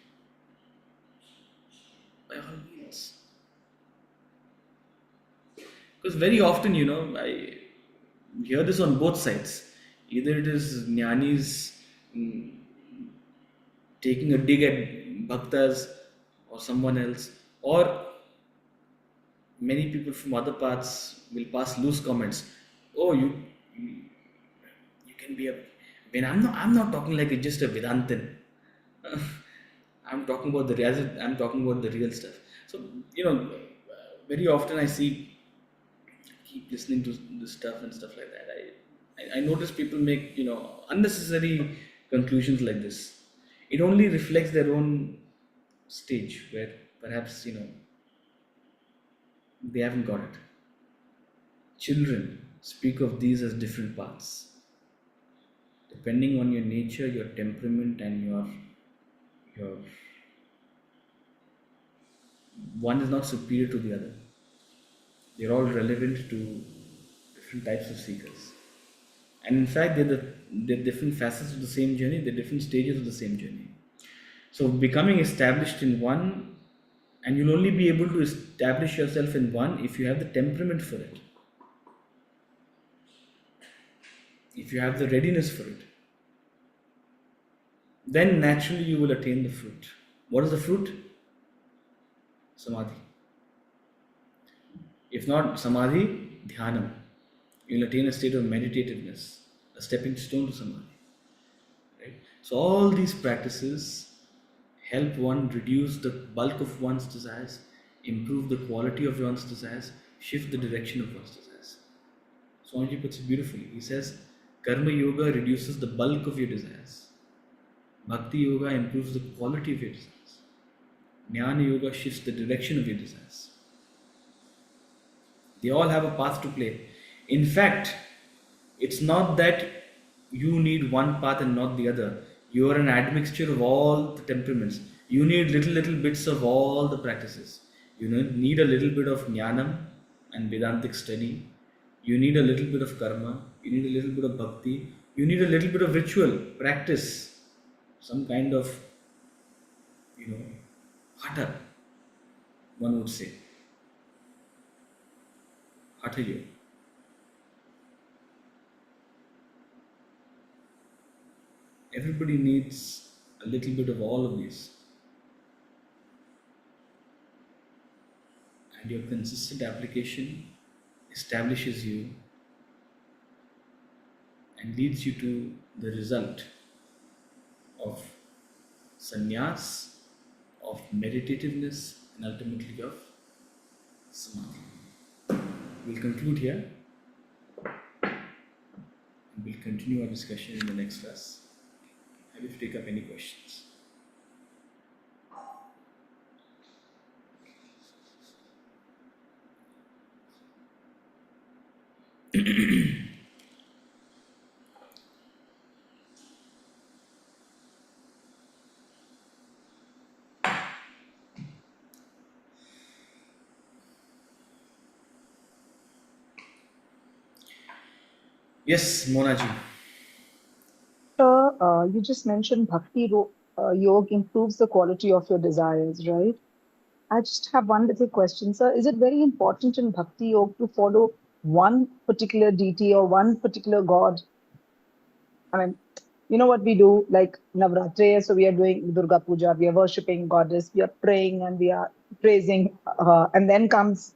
by all means. Because very often, I hear this on both sides. Either it is jnanis taking a dig at bhaktas or someone else, or many people from other paths will pass loose comments. Oh, you can be a. When I'm not talking like just a Vedantin. I'm talking about the real stuff. So very often I keep listening to this stuff and stuff like that. I notice people make unnecessary conclusions like this. It only reflects their own stage where perhaps they haven't got it. Children speak of these as different paths, depending on your nature, your temperament, and your your one is not superior to the other. They're all relevant to different types of seekers. And in fact, they're different facets of the same journey, they're different stages of the same journey. So becoming established in one, and you'll only be able to establish yourself in one if you have the temperament for it, if you have the readiness for it. Then naturally you will attain the fruit. What is the fruit? Samadhi. If not Samadhi, Dhyanam. You'll attain a state of meditativeness, a stepping stone to Samadhi. Right? So all these practices help one reduce the bulk of one's desires, improve the quality of one's desires, shift the direction of one's desires. Swamiji puts it beautifully. He says, Karma Yoga reduces the bulk of your desires. Bhakti Yoga improves the quality of your desires. Jnana Yoga shifts the direction of your desires. They all have a path to play. In fact, it's not that you need one path and not the other. You are an admixture of all the temperaments. You need little bits of all the practices. You need a little bit of jnanam and Vedantic study. You need a little bit of karma. You need a little bit of bhakti. You need a little bit of ritual practice. Some kind of, hatha, one would say. Hatha yoga. Everybody needs a little bit of all of these. And your consistent application establishes you and leads you to the result of sannyas, of meditativeness, and ultimately of samadhi. We'll conclude here and we'll continue our discussion in the next class. Happy to take up any questions. Yes, Monaji. Sir, you just mentioned yoga improves the quality of your desires, right? I just have one little question, sir. Is it very important in Bhakti Yoga to follow one particular deity or one particular god? I mean, you know what we do, like Navratri, so we are doing Durga Puja, we are worshipping goddess, we are praying and we are praising, and then comes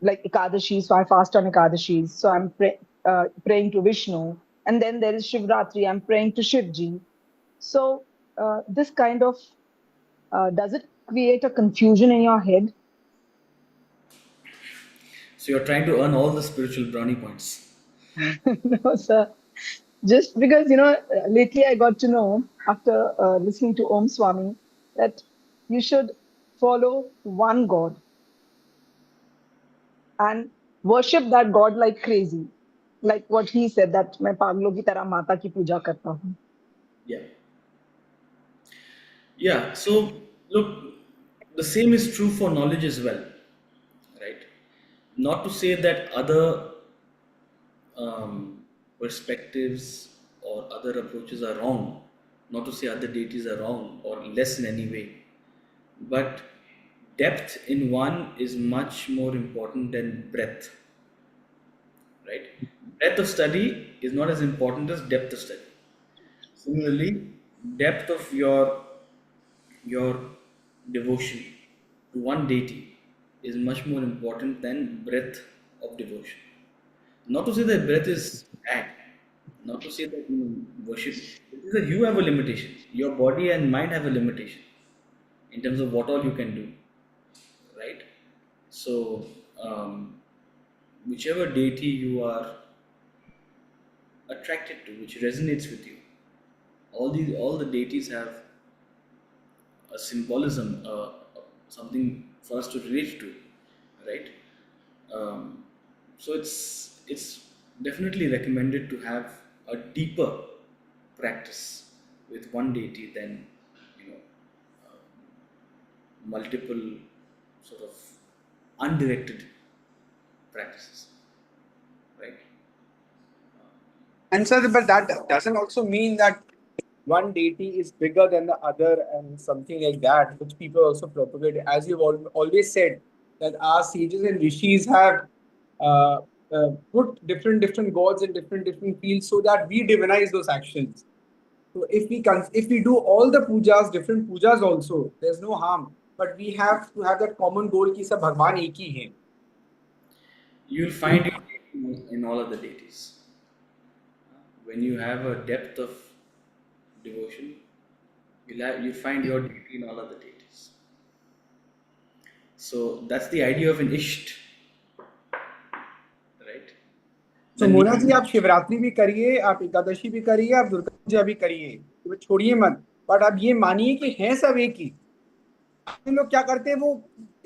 like Ekadashi, so I fast on Ekadashi, so I'm praying to Vishnu, and then there is Shivratri, I'm praying to Shivji. So this kind of, does it create a confusion in your head? So you're trying to earn all the spiritual brownie points. No, sir. Just because, lately I got to know after listening to Om Swami that you should follow one God and worship that God like crazy. Like what he said, that मैं पागलों की तरह माता की पूजा करता हूँ. Yeah. Yeah. So look, the same is true for knowledge as well, right? Not to say that other perspectives or other approaches are wrong, not to say other deities are wrong or less in any way, but depth in one is much more important than breadth, right? Breadth of study is not as important as depth of study. Similarly, depth of your devotion to one deity is much more important than breadth of devotion. Not to say that breadth is bad, not to say that worship. It is that you have a limitation. Your body and mind have a limitation in terms of what all you can do, right? So, whichever deity you are attracted to, which resonates with you, all the deities have a symbolism, something for us to relate to, right? So it's definitely recommended to have a deeper practice with one deity than multiple sort of undirected practices, right? And sir, but that doesn't also mean that one deity is bigger than the other and something like that, which people also propagate. As you've always said, that our sages and rishis have uh, put different gods in different fields so that we divinize those actions. So if we do all the pujas, different pujas also, there's no harm. But we have to have that common goal कि सब भगवान एक ही हैं. You'll find it in all of the deities. When you have a depth of devotion, you find your deity in all of the deities. So that's the idea of an Isht, right? तो The Mona need- जी आप शिवरात्रि भी करिए, आप एकादशी भी करिए, आप दुर्गा पूजा भी करिए, तो छोड़िए मत. बट आप ये मानिए कि हैं सब एक ही. हम लोग क्या करते हैं वो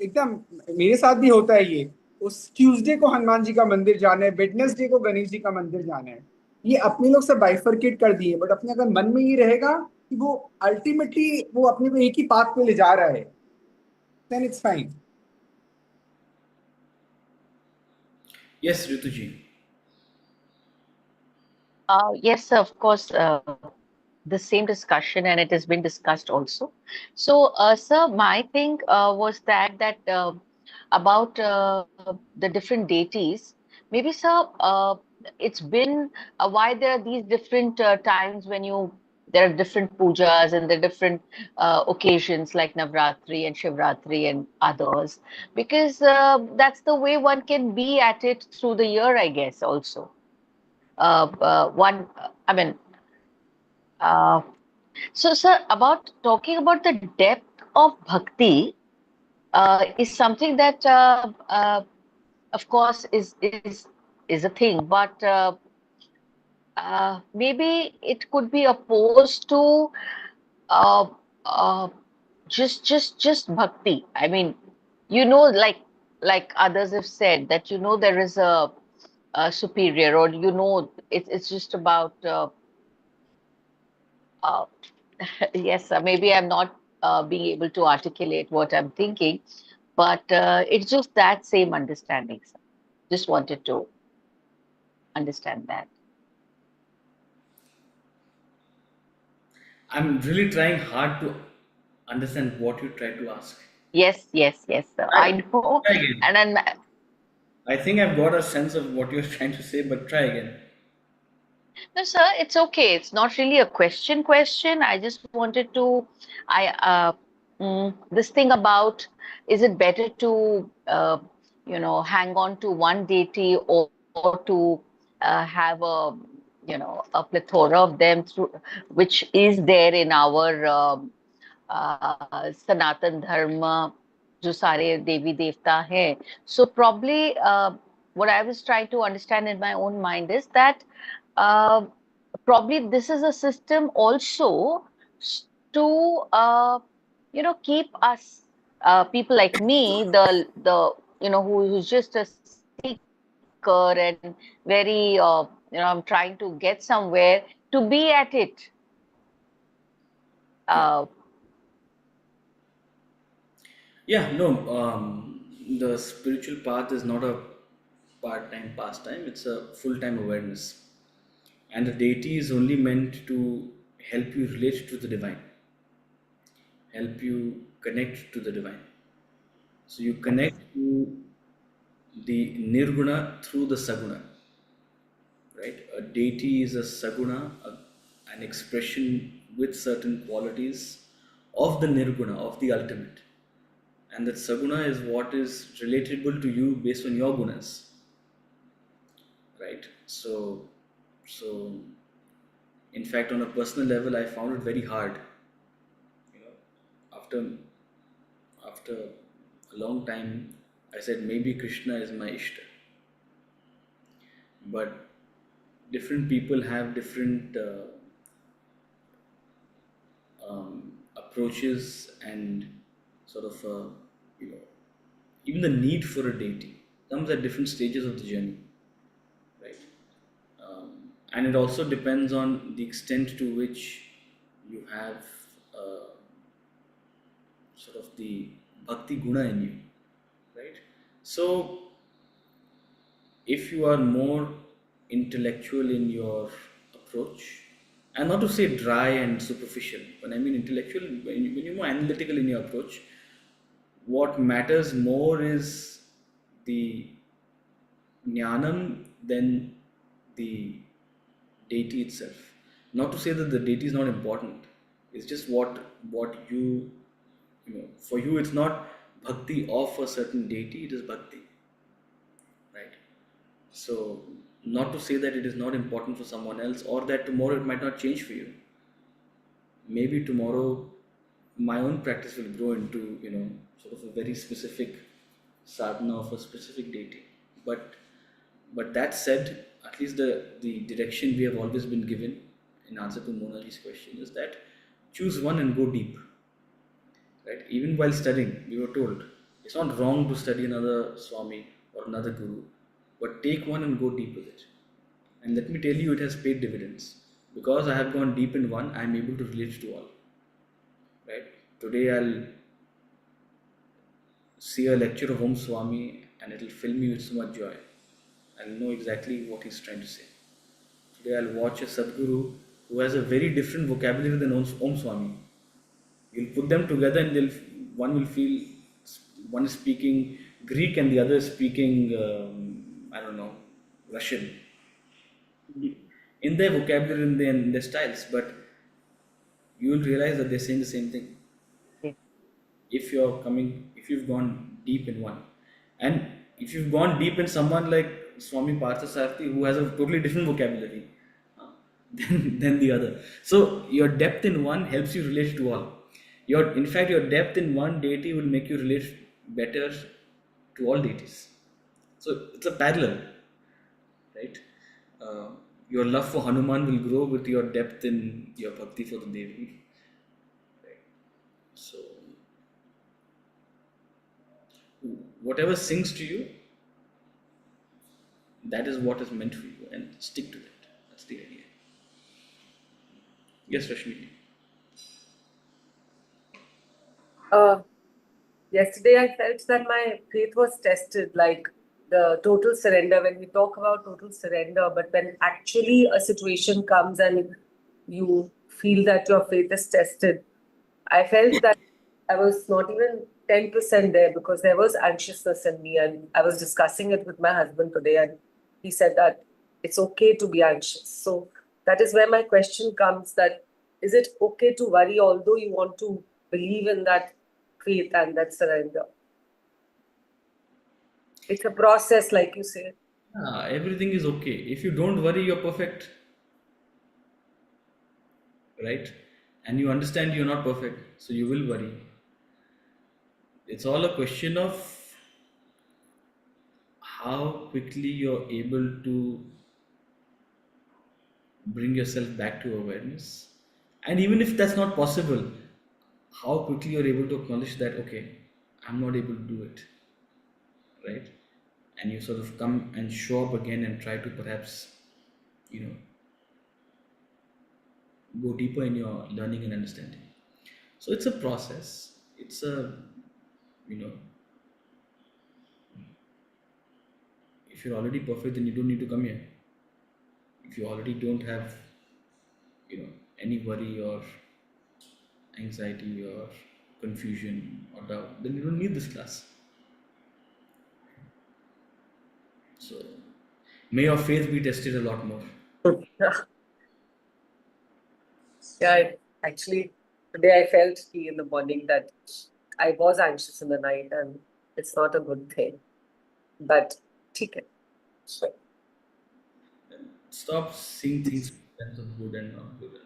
एकदम, मेरे साथ भी होता है ये. उस ट्यूसडे को हनुमान जी का मंदिर जाना है, वेडनेसडे को गणेश जी का मंदिर जाना है. ये अपने लोग सब बाइफरकेट कर दिए. बट अपने अगर मन में ये रहेगा कि वो अल्टीमेटली वो अपने को एक ही पाथ पे ले जा रहा है, then it's fine. Yes, Rituji. Yes, sir, of course, the same discussion, and it has been discussed also. So, sir, my thing was that about the different deities. Maybe, sir, it's been why there are these different times when there are different pujas and the different occasions like Navratri and Shivratri and others, because that's the way one can be at it through the year, I guess, also. I mean, uh, so, sir, about talking about the depth of bhakti is something that, of course, is a thing, but maybe it could be opposed to uh, uh, just bhakti. I mean, like others have said that there is a superior, or it's just about. Uh, yes, maybe I'm not being able to articulate what I'm thinking, but it's just that same understanding, sir. Just wanted to understand that. I'm really trying hard to understand what you try to ask. Yes, sir. I know. Try again. And then, I think I've got a sense of what you're trying to say, but try again. no, sir, it's okay. It's not really a question. I just wanted to, this thing about, is it better to, hang on to one deity, or to have a plethora of them through, which is there in our Sanatan Dharma, जो सारे देवी देवता हैं. So probably what I was trying to understand in my own mind is that uh, probably this is a system also to keep us people like me, the who's just a seeker and very I'm trying to get somewhere, to be at it. Yeah, no, the spiritual path is not a part-time pastime, it's a full-time awareness. And the deity is only meant to help you relate to the divine, help you connect to the divine. So you connect to the nirguna through the saguna, right? A deity is a saguna, an expression with certain qualities of the nirguna, of the ultimate. And that saguna is what is relatable to you based on your gunas, right? So in fact, on a personal level, I found it very hard, you know, after a long time, I said maybe Krishna is my Ishta. But different people have different approaches and sort of, you know, even the need for a deity comes at different stages of the journey, right? And it also depends on the extent to which you have sort of the bhakti guna in you, right? So if you are more intellectual in your approach, and not to say dry and superficial, when I mean intellectual, when you're more analytical in your approach, what matters more is the jnanam than the deity itself. Not to say that the deity is not important. It's just what you know. For you, it's not bhakti of a certain deity. It is bhakti, right? So, not to say that it is not important for someone else, or that tomorrow it might not change for you. Maybe tomorrow my own practice will grow into, sort of a very specific sadhana of a specific deity. But that said, at least the direction we have always been given in answer to Monaji's question is that choose one and go deep. Right? Even while studying, we were told it's not wrong to study another Swami or another Guru, but take one and go deep with it. And let me tell you, it has paid dividends. Because I have gone deep in one, I am able to relate to all. Right? Today I'll see a lecture of Om Swami and it'll fill me with so much joy. I'll know exactly what he's trying to say. Today I'll watch a Sadguru who has a very different vocabulary than Om Swami. You'll put them together and one will feel one is speaking Greek and the other is speaking, I don't know, Russian. In their vocabulary, in their styles, but you will realize that they're saying the same thing. Yeah. If you've gone deep in one, and if you've gone deep in someone like Swami Parthasarathi, who has a totally different vocabulary than the other, so your depth in one helps you relate to all. In fact, your depth in one deity will make you relate better to all deities. So it's a parallel, right? Uh, your love for Hanuman will grow with your depth in your bhakti for the Devi. Right? So, whatever sings to you, that is what is meant for you, and stick to it. That's the idea. Yes, Rashmi. Yesterday I felt that my faith was tested, like the total surrender. When we talk about total surrender, but when actually a situation comes and you feel that your faith is tested, I felt that I was not even 10% there because there was anxiousness in me. And I was discussing it with my husband today, and he said that it's okay to be anxious. So that is where my question comes, that is it okay to worry although you want to believe in that faith and that surrender? It's a process, like you say. Everything is okay. If you don't worry, you're perfect. Right? And you understand you're not perfect, so you will worry. It's all a question of how quickly you're able to bring yourself back to awareness. And even if that's not possible, how quickly you're able to acknowledge that, okay, I'm not able to do it. Right? And you sort of come and show up again and try to perhaps, go deeper in your learning and understanding. So it's a process. It's you know, if you're already perfect, then you don't need to come here. If you already don't have, any worry or anxiety or confusion or doubt, then you don't need this class. So may your faith be tested a lot more. Yeah, actually, today I felt in the morning that I was anxious in the night, and it's not a good thing. But ठीक है. So, Stop seeing things in terms of good and not good.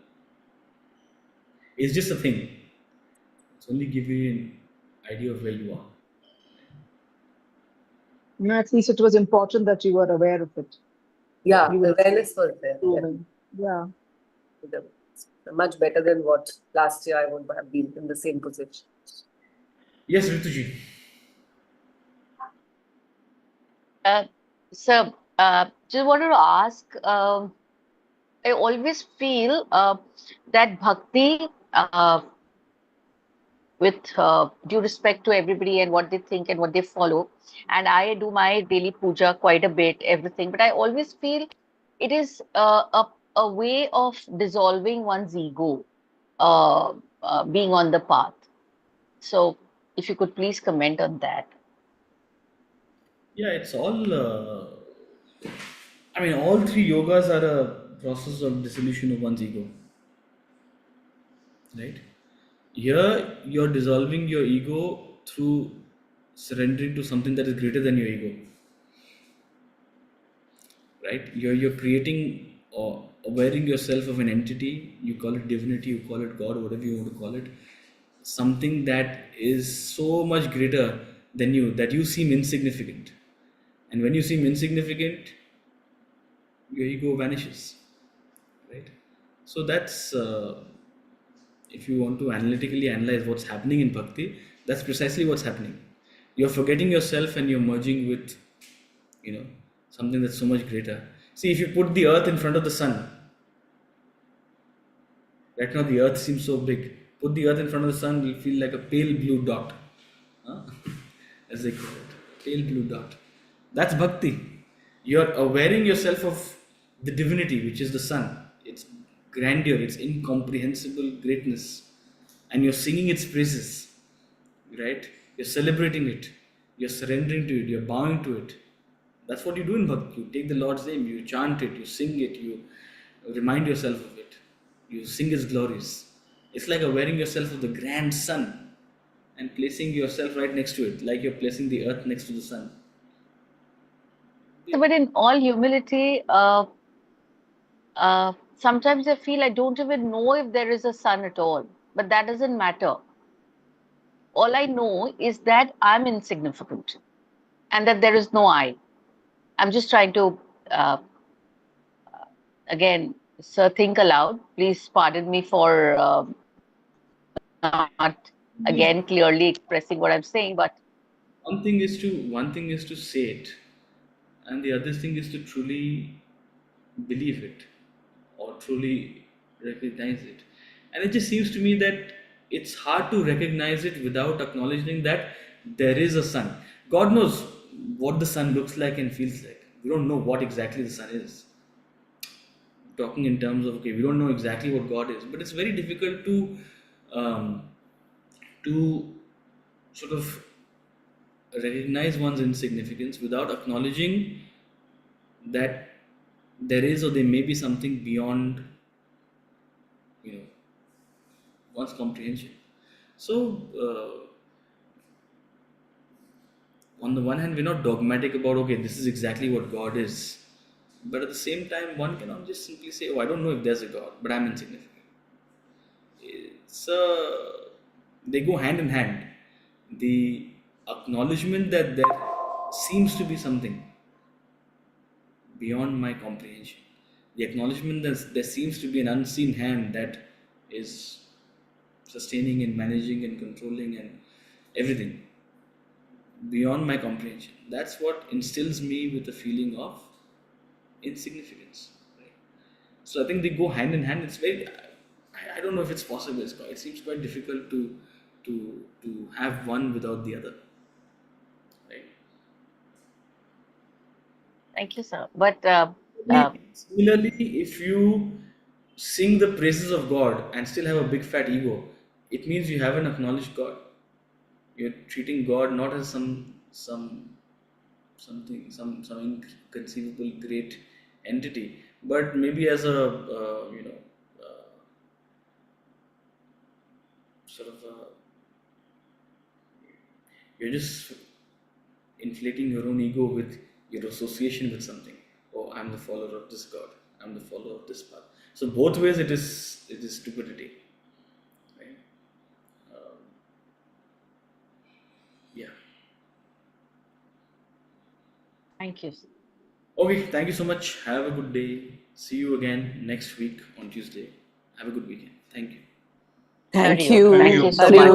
It's just a thing. It's only give you an idea of where you are. At least it was important that you were aware of it. yeah, You the were awareness was there. proven. Yeah. Yeah. Much better than what last year I would have been in the same position. Yes, Rituji. So, just wanted to ask, I always feel that bhakti with due respect to everybody and what they think and what they follow. And I do my daily puja quite a bit, everything. But I always feel it is a way of dissolving one's ego, being on the path. So, if you could please comment on that. Yeah, it's all. I mean, all three yogas are a process of dissolution of one's ego, right? Here, you're dissolving your ego through surrendering to something that is greater than your ego, right? You're creating or awareing yourself of an entity. You call it divinity, you call it God, whatever you want to call it. Something that is so much greater than you that you seem insignificant. And when you seem insignificant, your ego vanishes, right? So that's if you want to analytically analyze what's happening in bhakti, that's precisely what's happening. You're forgetting yourself and you're merging with, you know, something that's so much greater. See, if you put the earth in front of the sun, right now the earth seems so big. Put the earth in front of the sun, it'll feel like a pale blue dot, huh? As they call it, pale blue dot. That's bhakti. You're awareing yourself of the divinity, which is the sun. Its grandeur, its incomprehensible greatness, and you're singing its praises, right? You're celebrating it. You're surrendering to it. You're bowing to it. That's what you do in bhakti. You take the Lord's name, you chant it, you sing it, you remind yourself of it, you sing His glories. It's like awareing yourself of the grand sun and placing yourself right next to it, like you're placing the earth next to the sun. But in all humility, sometimes I feel I don't even know if there is a sun at all, but that doesn't matter. All I know is that I'm insignificant and that there is no I. I'm just trying to, again, sir, think aloud. Please pardon me for not, again, clearly expressing what I'm saying, but One thing is to say it, and the other thing is to truly believe it or truly recognize it. And it just seems to me that it's hard to recognize it without acknowledging that there is a sun. God knows what the sun looks like and feels like. We don't know what exactly the sun is. Talking in terms of, okay, we don't know exactly what God is, but it's very difficult um, to sort of recognize one's insignificance without acknowledging that there is or there may be something beyond, you know, one's comprehension. So on the one hand, we're not dogmatic about, okay, this is exactly what God is, but at the same time, one cannot just simply say, oh, I don't know if there's a God, but I'm insignificant. It's they go hand in hand. The acknowledgement that there seems to be something beyond my comprehension, the acknowledgement that there seems to be an unseen hand that is sustaining and managing and controlling and everything beyond my comprehension. That's what instills me with a feeling of insignificance. Right? So I think they go hand in hand. It's very, I don't know if it's possible. It seems quite difficult to have one without the other. Right? thank you, sir. But Similarly, if you sing the praises of God and still have a big fat ego, it means you haven't acknowledged God. You're treating God not as some inconceivable great entity, but maybe as a sort of you're just inflating your own ego with your association with something. Oh, I'm the follower of this God. I'm the follower of this path. So both ways it is stupidity. Right? Yeah. thank you, sir. Okay. Thank you so much. Have a good day. See you again next week on Tuesday. Have a good weekend. Thank you. Thank Thank you you. so much.